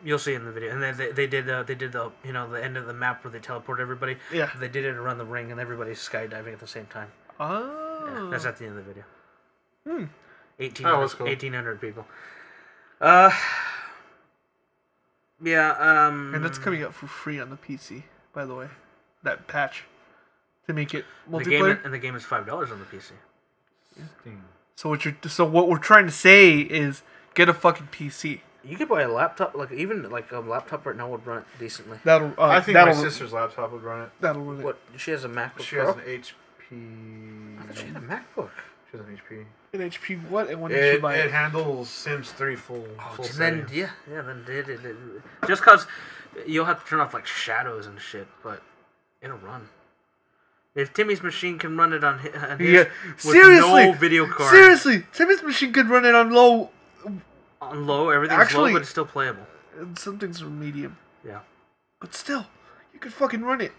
You'll see it in the video, and then they did the the end of the map where they teleport everybody. Yeah. They did it around the ring, and everybody's skydiving at the same time. Oh. Yeah, that's at the end of the video. 1,800 people. Yeah. And that's coming out for free on the PC, by the way. That patch to make it multiplayer. The game is $5 on the PC. So what we're trying to say is get a fucking PC. You could buy a laptop, even a laptop right now would run it decently. I think my sister's laptop would run it. That'll run it. What? She has a MacBook. She Pro? has an HP. I thought she had a MacBook. She has an HP. An HP what? And when did she buy It it? handles Sims 3 full Then settings. then it just cause you'll have to turn off shadows and shit, but it'll run. If Timmy's machine can run it on his with seriously, no video card. Seriously, Timmy's machine could run it on low. On low, everything's low, but it's still playable. And some things are medium. Yeah. But still, you could fucking run it.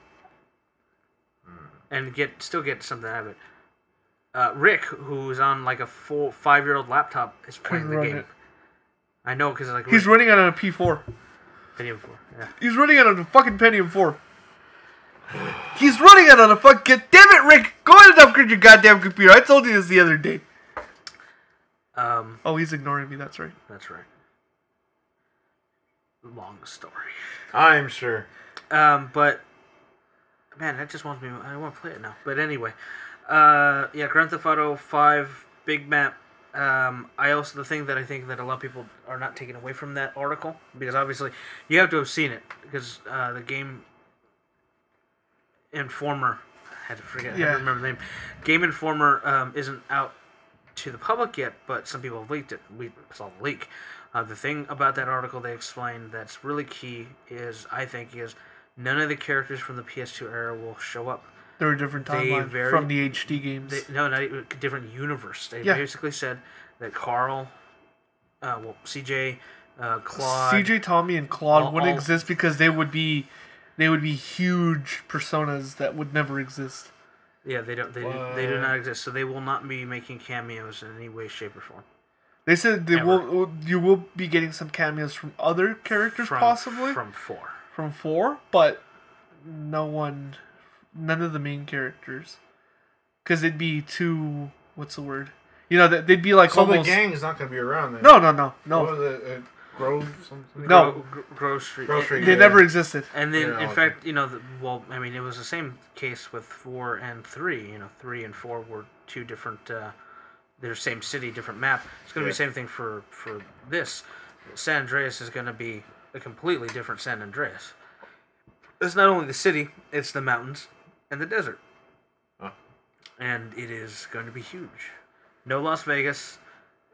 And still get something out of it. Rick, who's on a 5-year-old laptop, is playing the game. It. I know because he's running it on a P4. Pentium 4. Yeah. He's running it on a fucking Pentium 4. He's running it on a fucking. Damn it, Rick! Go ahead and upgrade your goddamn computer. I told you this the other day. Oh, he's ignoring me. That's right. That's right. Long story. I'm sure. But man, that just wants me. I want to play it now. But anyway, Grand Theft Auto 5 big map. The thing that I think that a lot of people are not taking away from that article, because obviously you have to have seen it, because the Game Informer, I had to remember the name. Game Informer isn't out to the public yet, but some people have leaked it. We saw the leak. The thing about that article they explained that's really key is none of the characters from the PS2 era will show up. They're a different timeline from the HD games. Not a different universe. They basically said that Carl, CJ, Claude, CJ, Tommy, and Claude wouldn't exist because they would be huge personas that would never exist. Yeah, they don't. They do not exist. So they will not be making cameos in any way, shape, or form. They said you will be getting some cameos from other characters, possibly from 4. From 4, but none of the main characters, because it'd be too. What's the word? They'd be like almost. So the gang is not going to be around then. No. What was it? Grove something? No. Grove Street. They never existed. And then, in fact, it was the same case with 4 and 3. 3 and 4 were two different. They're same city, different map. It's going to be the same thing for this. San Andreas is going to be a completely different San Andreas. It's not only the city; it's the mountains and the desert. Huh. And it is going to be huge. No Las Vegas.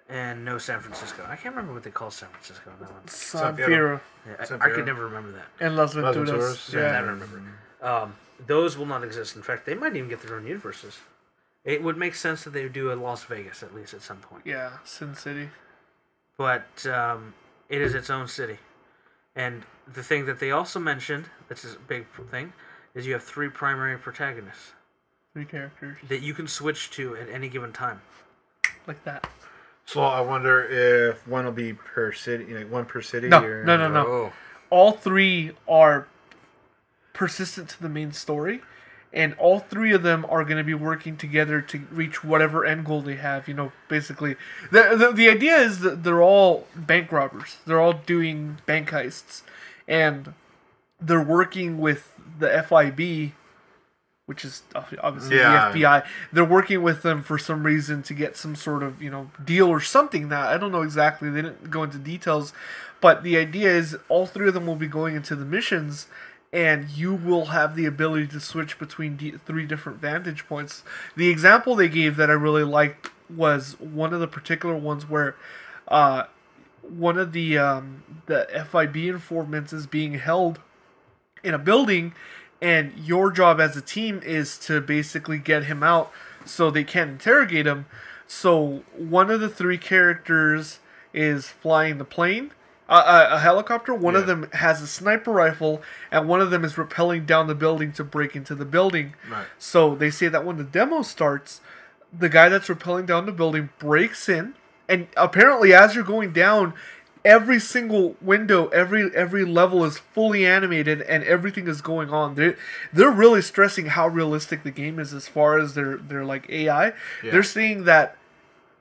And no San Francisco. I can't remember what they call San Francisco in that one. San Fierro. Yeah, I could never remember that. And Las Venturas. Yeah, I never remember. Those will not exist. In fact, they might even get their own universes. It would make sense that they would do a Las Vegas at least at some point. Yeah, Sin City. But it is its own city. And the thing that they also mentioned, that's a big thing, is you have 3 primary protagonists. 3 characters. That you can switch to at any given time. Like that. So I wonder if one will be per city, one per city. No. Oh. All 3 are persistent to the main story, and all 3 of them are going to be working together to reach whatever end goal they have. Basically, the idea is that they're all bank robbers. They're all doing bank heists, and they're working with the FIB which is obviously Yeah. the FBI. They're working with them for some reason to get some sort of, deal or something. Now, I don't know exactly. They didn't go into details. But the idea is all three of them will be going into the missions, and you will have the ability to switch between three different vantage points. The example they gave that I really liked was one of the particular ones where one of the FIB informants is being held in a building, and your job as a team is to basically get him out so they can interrogate him. So one of the three characters is flying the plane, a helicopter. One of them has a sniper rifle, and one of them is rappelling down the building to break into the building. Right. So they say that when the demo starts, the guy that's rappelling down the building breaks in, and apparently as you're going down, every single window, every level is fully animated, and everything is going on. They're really stressing how realistic the game is as far as their like AI. Yeah. They're saying that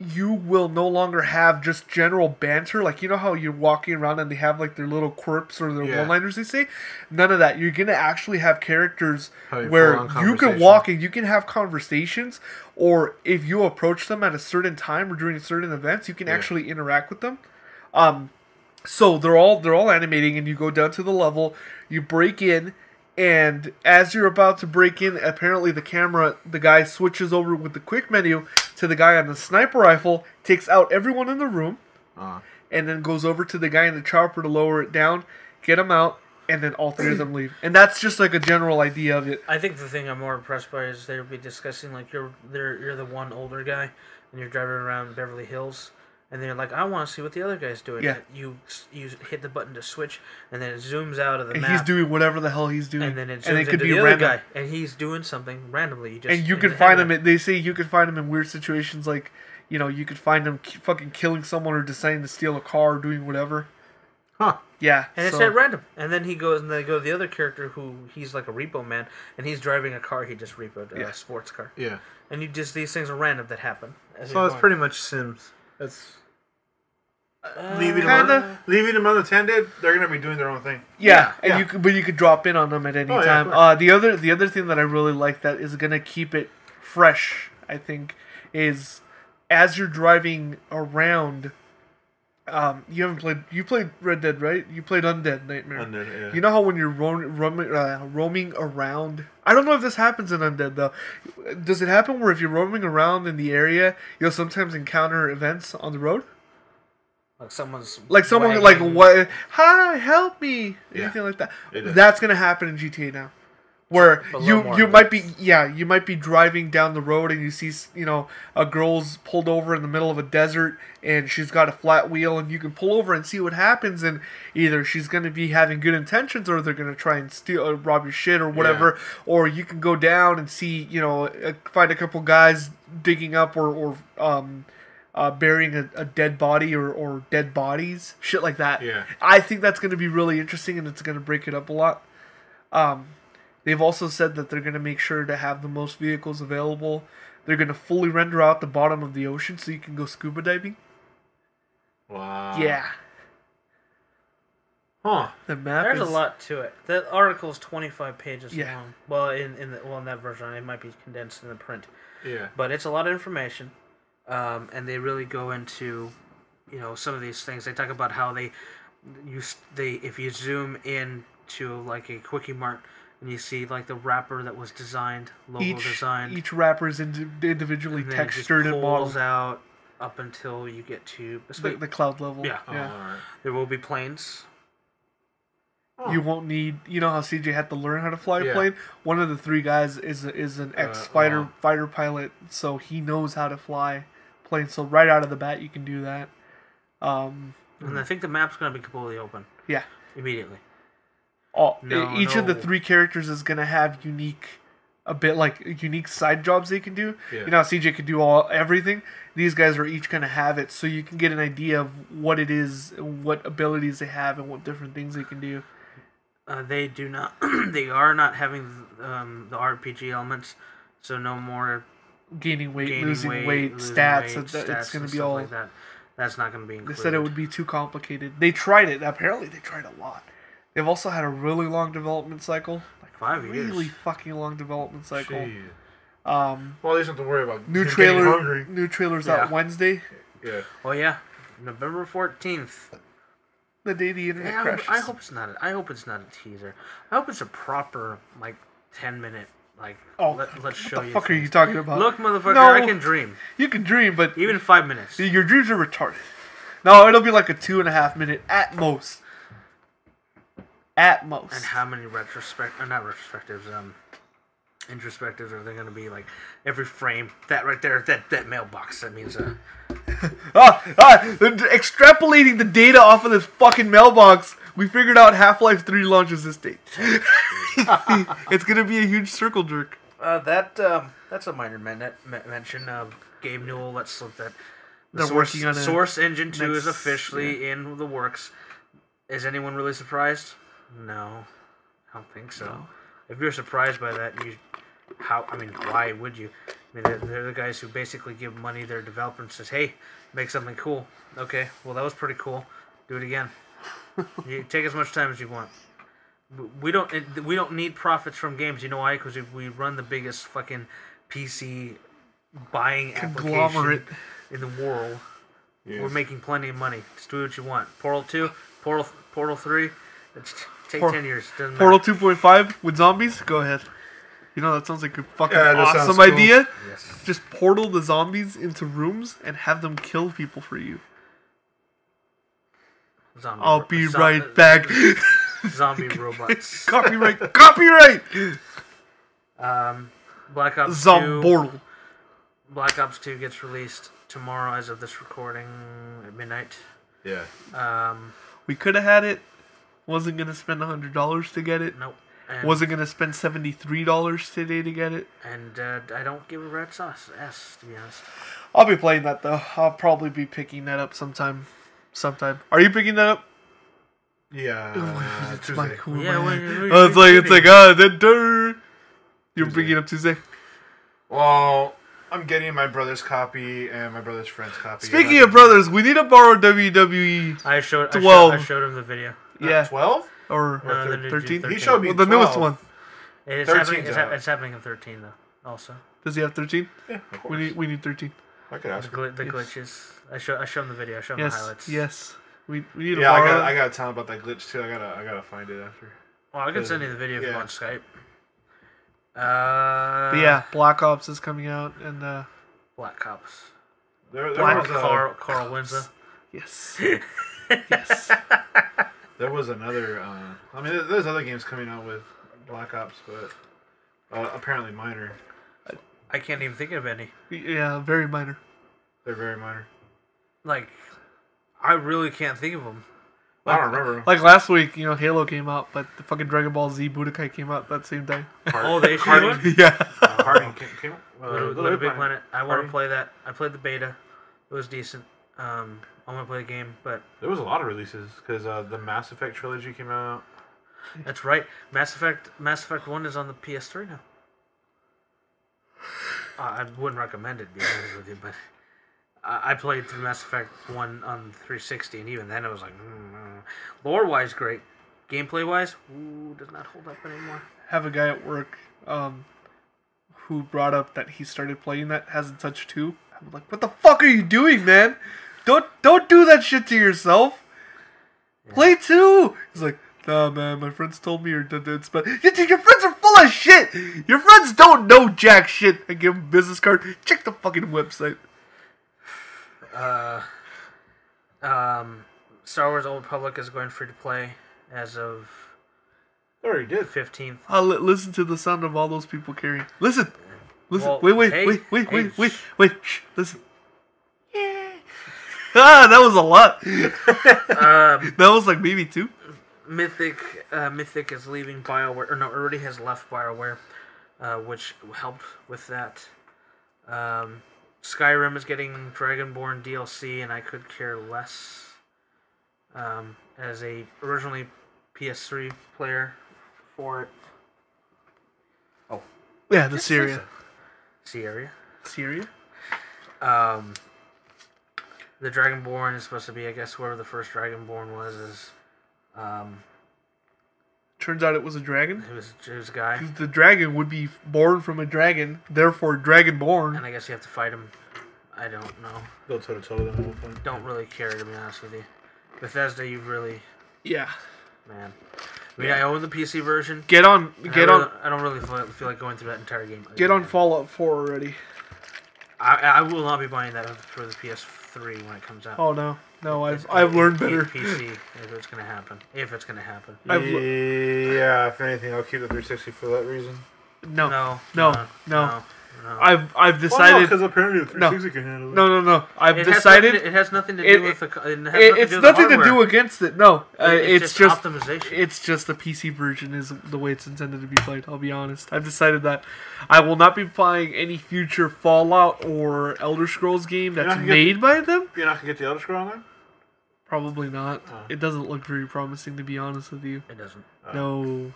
you will no longer have just general banter, like how you're walking around and they have like their little quirks or their one-liners they say. None of that. You're gonna actually have characters where you can walk and you can have conversations, or if you approach them at a certain time or during certain events, you can actually interact with them. So they're all animating, and you go down to the level, you break in, and as you're about to break in, apparently the guy switches over with the quick menu to the guy on the sniper rifle, takes out everyone in the room, and then goes over to the guy in the chopper to lower it down, get him out, and then all three of them leave. And that's just like a general idea of it. I think the thing I'm more impressed by is they'll be discussing, like, you're the one older guy, and you're driving around Beverly Hills, and they're like, I want to see what the other guy's doing. Yeah. You hit the button to switch, and then it zooms out of the And map. he's doing whatever the hell he's doing. And then it zooms into the other guy, and he's doing something randomly. And you can find him. They say you can find him in weird situations, like you could find him fucking killing someone or deciding to steal a car or doing whatever. Huh. Yeah. And it's at random. And then he goes, and they go to the other character who he's like a repo man, and he's driving a car he just repoed, a sports car. Yeah. And these things are random that happen. So it's pretty much Sims. It's leaving kinda. them unattended. They're gonna be doing their own thing. Yeah, and you could drop in on them at any time. Yeah, The other thing that I really like that is gonna keep it fresh, I think, is as you're driving around. You played Red Dead, right? You played Undead Nightmare. Undead, yeah. You know how when you're roaming around, I don't know if this happens in Undead though. Does it happen where if you're roaming around in the area, you'll sometimes encounter events on the road? Like someone like what? Hi, help me! Yeah. Anything like that. It is. That's gonna happen in GTA now, where you might be driving down the road and you see a girl's pulled over in the middle of a desert and she's got a flat wheel, and you can pull over and see what happens, and either she's gonna be having good intentions or they're gonna try and steal or rob your shit or whatever, or you can go down and see find a couple guys digging up or burying a dead body or dead bodies, shit like that. Yeah. I think that's going to be really interesting, and it's going to break it up a lot. They've also said that they're going to make sure to have the most vehicles available. They're going to fully render out the bottom of the ocean so you can go scuba diving. Wow. Yeah. Huh. The map There's a lot to it. The article is 25 pages Yeah. long. Well, in that version, it might be condensed in the print. Yeah. But it's a lot of information. And they really go into, some of these things. They talk about how if you zoom in to like a Quickie Mart and you see like the wrapper that was designed, designed. Each wrapper is individually and textured and pulls modeled out up until you get to the cloud level. Yeah. Oh, all right. There will be planes. You won't need. You know how CJ had to learn how to fly a plane. One of the three guys is an fighter pilot, so he knows how to fly planes. So right out of the bat, you can do that. And I think the map's going to be completely open. Yeah. Immediately. Each of the three characters is going to have unique side jobs they can do. Yeah. You know how CJ could do everything. These guys are each going to have it, so you can get an idea of what it is, what abilities they have, and what different things they can do. They do not. They are not having the RPG elements, so no more gaining weight, losing weight, stats. It's going to be all like that. That's not going to be included. They said it would be too complicated. They tried it. Apparently, they tried a lot. They've also had a really long development cycle, like 5 years. really fucking long development cycle. Jeez. Well, Well, at least don't have to worry about new him getting hungry. trailers Yeah. out Wednesday, Yeah. Oh yeah, November 14th. the day the internet Yeah, crashes. I hope it's not. I hope it's not a teaser. I hope it's a proper 10-minute Oh, let's show what the you. fuck are you things. talking about? Look, motherfucker, No. I can dream. You can dream, but Even 5 minutes. your dreams are retarded. No, it'll be like a 2.5 minute at most. At most. And how many not retrospectives, introspectives are there going to be? Like every frame, that right there, that mailbox. That means Extrapolating the data off of this fucking mailbox, we figured out Half-Life 3 launches this date. It's gonna be a huge circle jerk. that's a minor mention. Gabe Newell. Let's slip that. They're working on a Source Engine 2 is next- officially in the works. Is anyone really surprised? No, I don't think so. No. If you're surprised by that, why would you? I mean, they're the guys who basically give money to their developer and says, "Hey, make something cool." Okay, well that was pretty cool. Do it again. You take as much time as you want. We don't need profits from games. You know why? Because we run the biggest fucking PC buying Conglomerate. application in the world. Yes. We're making plenty of money. Just do what you want. Portal 2, Portal 3. Take 10 years. Doesn't Portal matter. 2.5 with zombies? Go ahead. You know, that sounds like a fucking Yeah, that awesome sounds cool. idea. Yes. Just portal the zombies into rooms and have them kill people for you. Zombie I'll be right back. Zombie robots. Copyright. Copyright! Black Ops 2. Zombortal. Black Ops 2 gets released tomorrow as of this recording at midnight. Yeah. We could have had it. Wasn't going to spend $100 to get it. Nope. And, Wasn't going to spend $73 today to get it. And I don't give a rat sauce ass, to be honest. I'll be playing that though. I'll probably be picking that up sometime. Are you picking that up? Yeah. It's Tuesday. my cool Yeah, man. when- It's like you're Tuesday. picking up Tuesday. Well, I'm getting my brother's copy and my brother's friend's copy. Speaking of brothers, we need to borrow WWE I showed 12. him the video. Yeah. 12? or No, the new 13. He showed me Well, the newest 12. one. It's 13's happening. out. It's happening in 13 though. Also, Does he have 13? Yeah, of We course. need 13. I could ask him. the glitches. I show him the video. I show him the Yes. highlights. Yes. We need to Yeah, borrow. I gotta tell him about that glitch too. I gotta find it after. Well, I can send you the video if you Yeah. want Skype. But yeah, Black Ops is coming out, and Black Ops. There Black was Carl Windsor. yes, yes. there was another. I mean, there's other games coming out with Black Ops, but apparently minor. I can't even think of any. Yeah, very minor. They're very minor. Like, I really can't think of them. I don't remember. Like last week, Halo came out, but the fucking Dragon Ball Z Budokai came out that same day. Oh, they should. Little Yeah. Harding came. Big Planet. I want to play that. I played the beta. It was decent. I want to play the game, but There was a lot of releases because the Mass Effect trilogy came out. that's right. Mass Effect 1 is on the PS3 now. I wouldn't recommend it, to be honest with you, but I played through Mass Effect 1 on 360, and even then it was like, lore-wise, great. Gameplay-wise, does not hold up anymore. Have a guy at work who brought up that he started playing that, hasn't touched 2. I'm like, what the fuck are you doing, man? Don't do that shit to yourself. Yeah. Play 2. He's like, nah, man, my friends told me you're dead. But your friends are full of shit. Your friends don't know jack shit. I give him a business card. Check the fucking website. Star Wars Old Republic is going free to play as of They already did. 15th. Listen to the sound of all those people carrying. Listen. Well, Wait. hey, Wait. Shh. Listen. That was a lot. That was like maybe 2. Mythic is leaving BioWare, or no, already has left BioWare, which helped with that. Skyrim is getting Dragonborn DLC, and I could care less. As a originally PS3 player for it. Oh, Yeah, the Syria. Syria. The Dragonborn is supposed to be, I guess, whoever the first Dragonborn was is. turns out it was a dragon. It was a guy. 'Cause the dragon would be born from a dragon, therefore dragonborn. And I guess you have to fight him. I don't know. Go toe to toe with him at one point. Don't really care, to be honest with you. Bethesda, you've really... Yeah. Man. I mean, I own the PC version. Get on. I don't really feel like going through that entire game. Get on Fallout 4 already. I will not be buying that for the PS3 when it comes out. Oh no, I've learned better. PC, if it's gonna happen. If it's gonna happen. Yeah, if anything, I'll keep the 360 for that reason. No. No. I've decided because apparently the 360 can handle it. No. I've decided it has nothing to do with the. It's nothing to do against it. No, it's just optimization. It's just the PC version is the way it's intended to be played. I'll be honest. I've decided that I will not be buying any future Fallout or Elder Scrolls game that's made by them. You're not gonna get the Elder Scroll on there? Probably not. It doesn't look very promising, to be honest with you. It doesn't. No.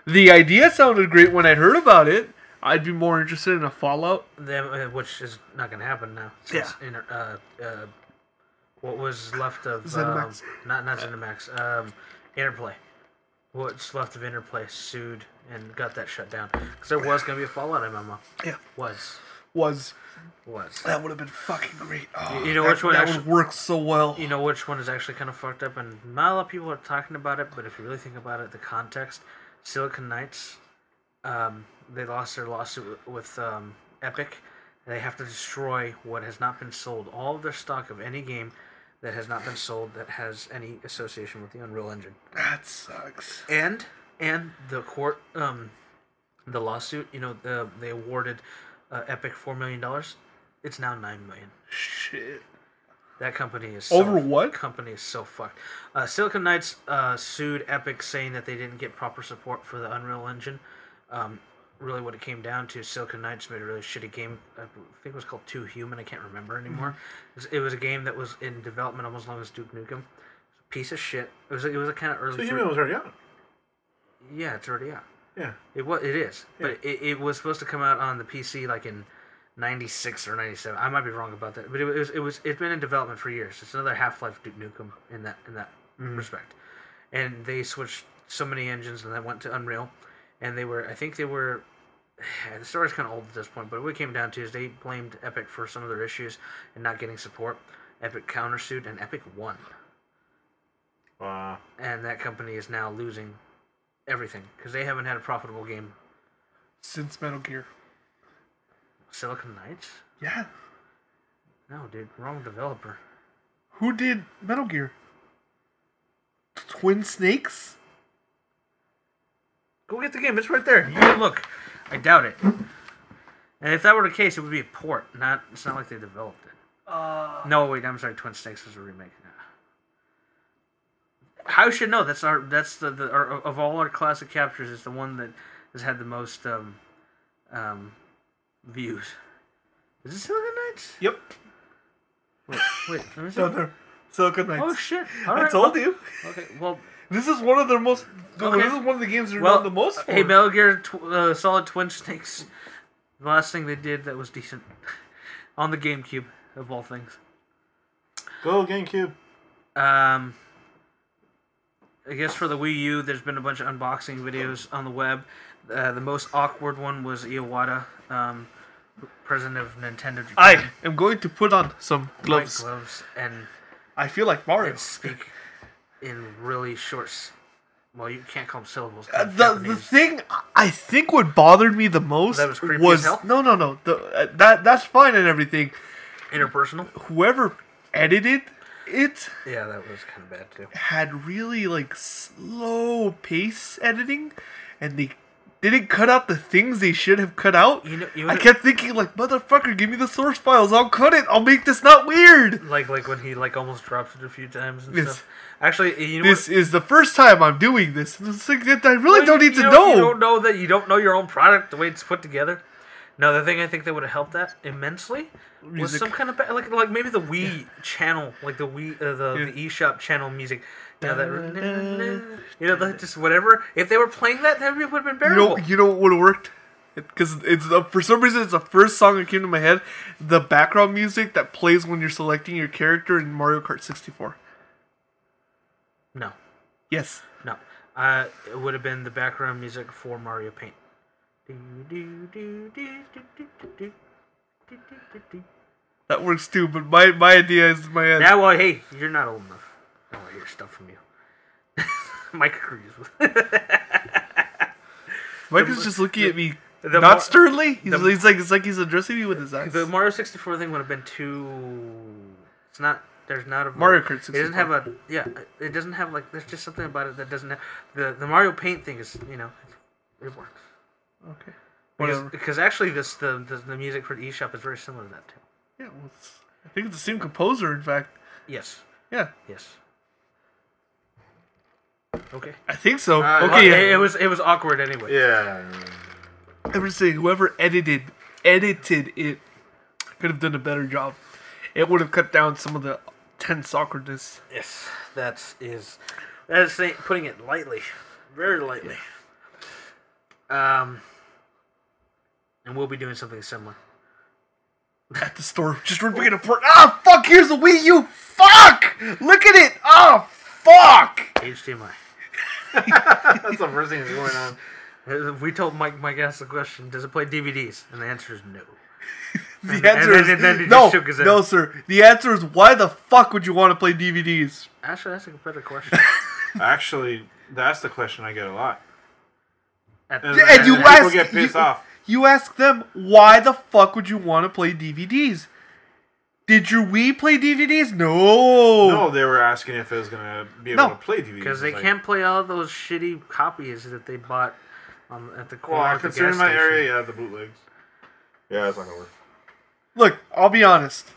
The idea sounded great when I heard about it. I'd be more interested in a Fallout. Which is not going to happen now. Yeah. What was left of... ZeniMax. Not ZeniMax. Interplay. What's left of Interplay sued and got that shut down. Because there was going to be a Fallout MMO. Yeah. Was. That would have been fucking great. Oh, you know which one that would work so well. You know which one is actually kind of fucked up, and not a lot of people are talking about it, but if you really think about it, the context, Silicon Knights, they lost their lawsuit with Epic. They have to destroy what has not been sold, all of their stock of any game that has not been sold that has any association with the Unreal Engine. That sucks. And the court, the lawsuit, they awarded Epic $4 million. It's now $9 million. Shit. That company is over what? Company is so fucked. Silicon Knights sued Epic, saying that they didn't get proper support for the Unreal Engine. Really, what it came down to, Silicon Knights made a really shitty game. I think it was called Too Human. I can't remember anymore. It was a game that was in development almost as long as Duke Nukem. It was a piece of shit. It was a kind of early. Too Human was already out. Yeah, it's already out. Yeah. It is. Yeah. But it was supposed to come out on the PC like in 96 or 97. I might be wrong about that, but it's been in development for years. It's another Half-Life Duke Nukem in that respect. And they switched so many engines and then went to Unreal. And I think they were, the story's kind of old at this point, but what it came down to is they blamed Epic for some of their issues and not getting support. Epic countersued, and Epic won. Wow. And that company is now losing everything, because they haven't had a profitable game since Metal Gear. Silicon Knights? Yeah. No, dude, wrong developer. Who did Metal Gear? Twin Snakes? Go get the game. It's right there. You can look. I doubt it. And if that were the case, it would be a port. It's not like they developed it. No, wait. I'm sorry. Twin Snakes was a remake. How should know? That's the of all our classic captures, it's the one that has had the most views. Is it Silicon Knights? Yep. Wait. Let me see. No, they're Silicon Knights. Oh shit! All right. I told you. Okay. Well. This is one of their most. Okay. This is one of the games they're known the most for. Hey, Metal Gear Solid Twin Snakes. The last thing they did that was decent on the GameCube, of all things. Go GameCube. I guess for the Wii U, there's been a bunch of unboxing videos on the web. The most awkward one was Iwata, president of Nintendo Japan. I am going to put on some gloves. White gloves, and I feel like Mario. And speak in really short. Well, you can't call them syllables. The thing I think what bothered me the most that was creepy as hell? No. That's fine and everything. Interpersonal. Whoever edited it, yeah, that was kind of bad too. Had really slow pace editing, and they didn't cut out the things they should have cut out. I kept thinking motherfucker, give me the source files. I'll cut it. I'll make this not weird. Like when he almost drops it a few times and stuff. Actually, this is the first time I'm doing this. It's like, I really don't need to know. You don't know your own product the way it's put together. No, the thing I think that would have helped that immensely was some kind of like maybe the Wii channel, like the Wii the eShop channel music. Just whatever. If they were playing that would have been bearable. You know what would have worked? Because for some reason it's the first song that came to my head. The background music that plays when you're selecting your character in Mario Kart 64. No. Yes. No. It would have been the background music for Mario Paint. That works too, but my idea is my head. Yeah, well, hey, you're not old enough. I want to hear stuff from you. Mike agrees with. Mike is just looking at me, the not mo- sternly. He's like it's like he's addressing me with his eyes. The Mario 64 thing would have been too. It's not. There's not a Mario Kart 64. It doesn't have a. Yeah, it doesn't have like. There's just something about it that doesn't have. The Mario Paint thing is, you know, it works. Okay. Whatever. Because actually, the music for the eShop is very similar to that too. Yeah, well, I think it's the same composer. In fact. Yes. Yeah. Yes. Okay. I think so. Well, Okay. Well, Yeah. it was awkward anyway. Yeah. I'm just saying, whoever edited it could have done a better job. It would have cut down some of the tense awkwardness. Yes, that is putting it lightly, very lightly. And we'll be doing something similar. At the store, just ripping it apart. Ah, fuck! Here's the Wii U. Fuck! Look at it. Oh, fuck! HDMI. That's the first thing that's going on. We told Mike asked the question, does it play DVDs? And the answer is no. The answer and then he is just shook his head. no, sir. The answer is why the fuck would you want to play DVDs? Actually, that's a better question. Actually, that's the question I get a lot. At- And, Yeah, and you people ask get pissed off. You ask them why the fuck would you want to play DVDs? Did your Wii play DVDs? No. No, they were asking if it was going to be able No. to play DVDs. Because they It's like, can't play all those shitty copies that they bought at the corner Well, of the considering gas my station. area, yeah, the bootlegs. Yeah, it's not going to work. Look, I'll be honest.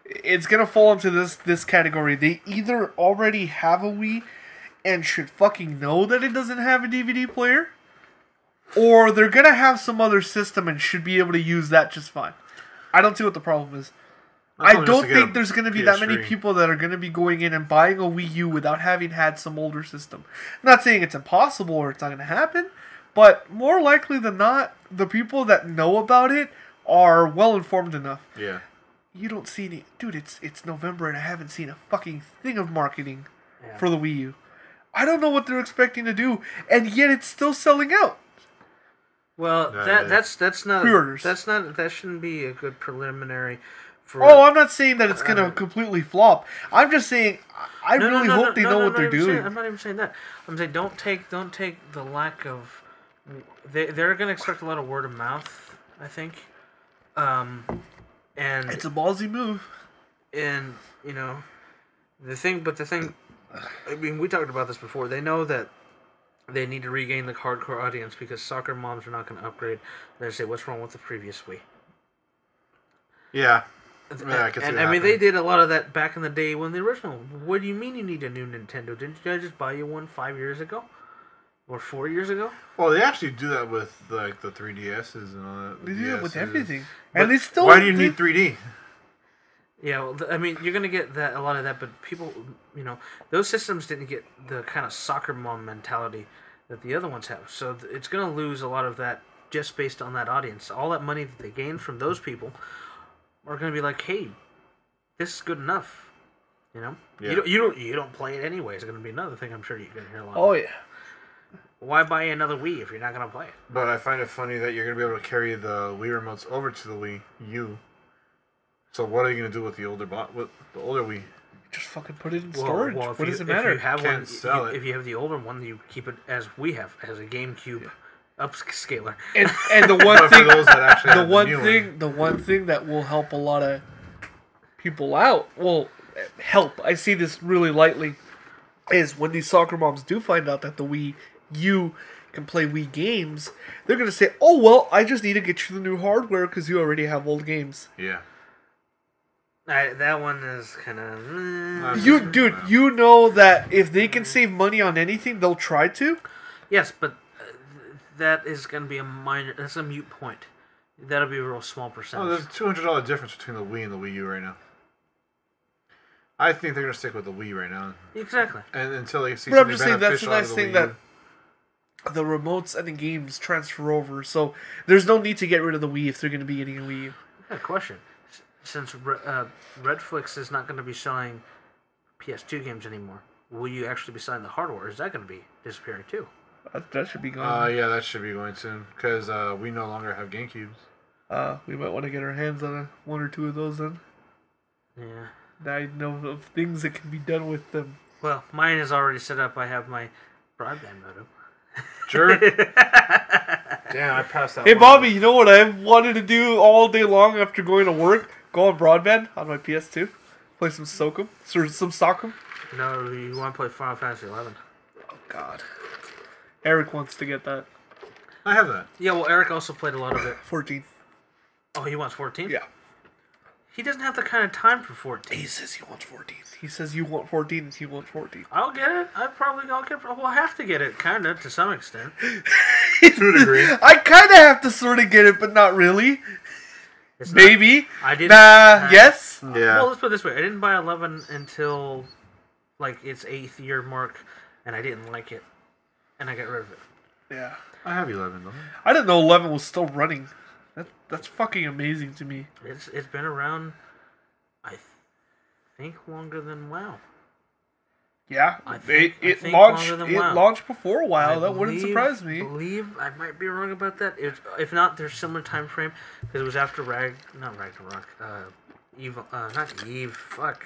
It's gonna fall into this category. They either already have a Wii and should fucking know that it doesn't have a DVD player, or they're gonna have some other system and should be able to use that just fine. I don't see what the problem is. I probably just don't to get think a there's going to be that many PS3. people that are going to be going in and buying a Wii U without having had some older system. I'm not saying it's impossible or it's not going to happen, but more likely than not, the people that know about it are well informed enough. Yeah. You don't see any... Dude, it's November and I haven't seen a fucking thing of marketing Yeah. for the Wii U. I don't know what they're expecting to do, and yet it's still selling out. Well, Yeah, that's not Pre-orders. that shouldn't be a good preliminary for. Oh, I'm not saying that it's going to completely flop. I'm just saying I really hope they know what they're doing. I'm not even saying that. I'm saying don't take the lack of. They're going to expect a lot of word of mouth, I think. And It's a ballsy move. and you know, the thing. I mean, we talked about this before. They know that they need to regain the hardcore audience because soccer moms are not going to upgrade. They say, "What's wrong with the previous Wii?" Yeah. Yeah, I can see And that I mean, they happening. did a lot of that back in the day when the original. What do you mean you need a new Nintendo? Didn't you guys just buy you one 5 years ago, or 4 years ago? Well, they actually do that with like the 3DSs and all that. They do it with DSs. everything. But And they still... why do you need 3D? Yeah, well, I mean, you're gonna get that a lot of that, but people, you know, those systems didn't get the kind of soccer mom mentality that the other ones have. So it's gonna lose a lot of that just based on that audience. All that money that they gain from those people are gonna be like, hey, this is good enough. You know, Yeah. you don't play it anyway. It's gonna be another thing. I'm sure you're gonna hear a lot. Oh, of. yeah. Why buy another Wii if you're not gonna play it? But I find it funny that you're going to be able to carry the Wii remotes over to the Wii U. So what are you going to do with the older Wii? Just fucking put it in Well, storage. well, if What you- does it If matter? you have Can't one, sell it. if you have the older one, you keep it as we have, as a GameCube upscaler. And the one But for thing... those that actually The have one new thing, the one thing that will help a lot of people out, help. I see this really lightly, is when these soccer moms do find out that the Wii U can play Wii games, they're gonna say, "Oh well, I just need to get you the new hardware because you already have old games." Yeah. That one is kind of. You know that if they can save money on anything, they'll try to. Yes, but that is going to be a minor. That's a mute point. That'll be a real small Oh, percentage. there's a $200 difference between the Wii and the Wii U right now. I think they're going to stick with the Wii right now. Exactly. And until they see But I'm something just saying that's the beneficial out nice of the thing Wii that U. the remotes and the games transfer over. So there's no need to get rid of the Wii if they're going to be getting a Wii U. I got a question. Since Redflix is not going to be selling PS2 games anymore, will you actually be selling the hardware? Is that going to be disappearing too? That should be gone. Yeah, that should be going soon because we no longer have GameCubes. We might want to get our hands on one or two of those then. Yeah. I know of things that can be done with them. Well, mine is already set up. I have my broadband modem. Sure. Damn, I passed that. Hey, Bobby, you know what I've wanted to do all day long after going to work? Go on broadband on my PS2. Play some Sock'em. Or some Sock'em. No, you want to play Final Fantasy 11. Oh, God. Eric wants to get that. I have that. Yeah, well, Eric also played a lot of it. 14. Oh, he wants 14? Yeah. He doesn't have the kind of time for 14. He says he wants 14. He says you want 14 and he wants 14. I'll get it. I'll have to get it, kind of, to some extent. To a degree. I kind of have to sort of get it, but not really. It's Maybe. I didn't. Yes? Yeah. Well, let's put it this way. I didn't buy 11 until, like, its 8th year mark, and I didn't like it. And I got rid of it. Yeah. I have 11 though. I didn't know 11 was still running. That's fucking amazing to me. It's been around, I think, longer than WoW. Yeah, I think it longer than WoW. launched before a while. I that wouldn't surprise me. believe I might be wrong about that. If not, there's similar time frame because it was after not Ragnarok. Eve, not Eve. Fuck.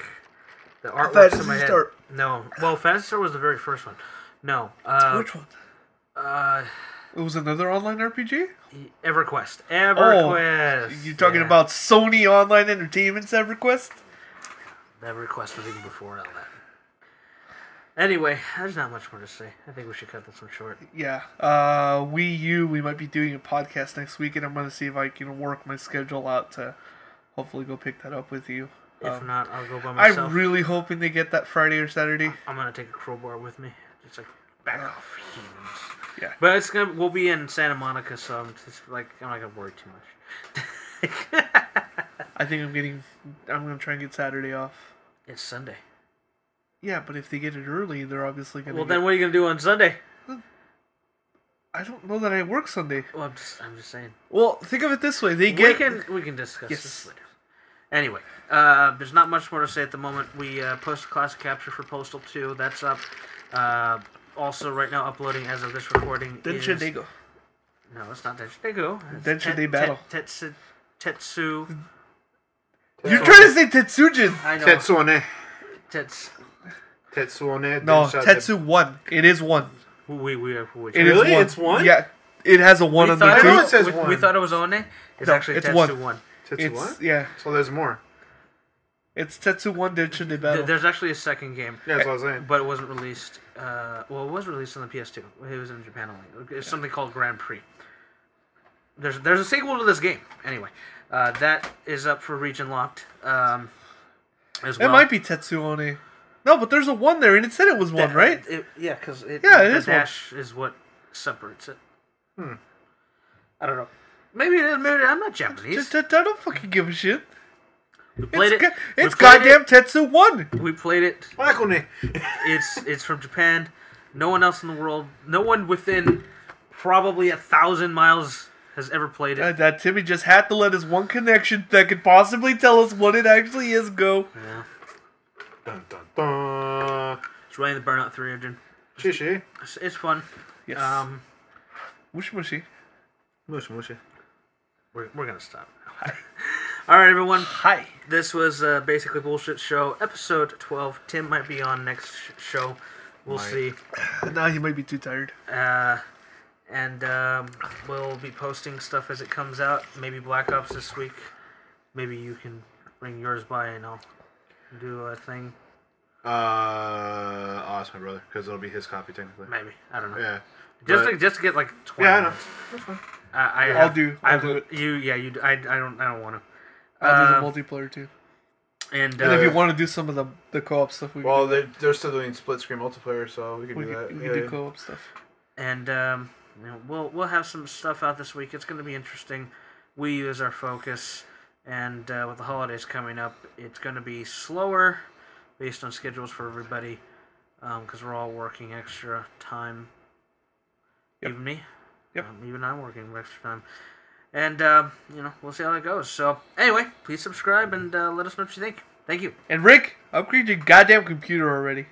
The artwork's in my head. Star. No, well, Phantasy Star was the very first one. No. Which one? Uh, It was another online RPG? EverQuest. EverQuest. You're talking about Sony Online Entertainment's EverQuest? EverQuest was even before all that. Anyway, there's not much more to say. I think we should cut this one short. Yeah. Wii U, we might be doing a podcast next week, and I'm going to see if I can work my schedule out to hopefully go pick that up with you. If not, I'll go by myself. I'm really hoping they get that Friday or Saturday. I'm going to take a crowbar with me. Just like, back off, heathens. Yeah. But we'll be in Santa Monica, so I'm not going to worry too much. I think I'm going to try and get Saturday off. It's Sunday. Yeah, but if they get it early, they're obviously going to Well, then what are you going to do on Sunday? I don't know that I work Sunday. Well, I'm just saying. Well, think of it this way. We can discuss this later. Anyway, there's not much more to say at the moment. We posted Classic Capture for Postal 2. That's up. Also, right now, uploading as of this recording Densha Dego. No, it's not Densha Dego. Densha De Battle. Tetsu. You're trying to say Tetsujin. I know. Tetsuone. No, Tetsu 1. It is 1. Which It really? is 1. It's 1? Yeah. It has a 1 on there, I know it too. says 1. We thought it was One. It's actually it's Tetsu 1. 1. Tetsu 1? Yeah. So there's more. It's Tetsu 1 Densha De Battle. There's actually a second game. Yeah, that's what I was saying. But it wasn't released. It was released on the PS2. It was in Japan only. It's something called Grand Prix. There's a sequel to this game. Anyway, that is up for region locked. As well. It might be Tetsuone. No, but there's a 1 there, and it said it was 1, right? Because it the is dash is what separates it. I don't know. Maybe it is. Maybe I'm not Japanese. I don't fucking give a shit. We played it. It's goddamn Tetsu 1. We played it. It's from Japan. No one else in the world, no one within probably 1,000 miles has ever played it. That Timmy just had to let us one connection that could possibly tell us what it actually is go. Yeah. Dun, dun, dun. It's running the Burnout 3 engine. Shishi. It's fun. Yes. Mushi mushi. Mushi mushi. We're gonna stop now. All right, everyone. Hi. This was basically Bullshit Show, episode 12. Tim might be on next show. We'll see. Now he might be too tired. And we'll be posting stuff as it comes out. Maybe Black Ops this week. Maybe you can bring yours by and I'll do a thing. I'll ask my brother because it'll be his copy technically. Maybe. I don't know. Yeah. Just to get like 20 Yeah, I know. minutes. That's fine. I'll do it. I don't want to. I'll do the multiplayer too. And if you want to do some of the co-op stuff, well, they're still doing split screen multiplayer, so we can do that. We can do co-op stuff. And we'll have some stuff out this week. It's going to be interesting. Wii U is our focus, and with the holidays coming up, it's going to be slower, based on schedules for everybody, because we're all working extra time. Yep. Even me. Yep. Even I'm working extra time. And, we'll see how that goes. So, anyway, please subscribe and let us know what you think. Thank you. And Rick, upgrade your goddamn computer already.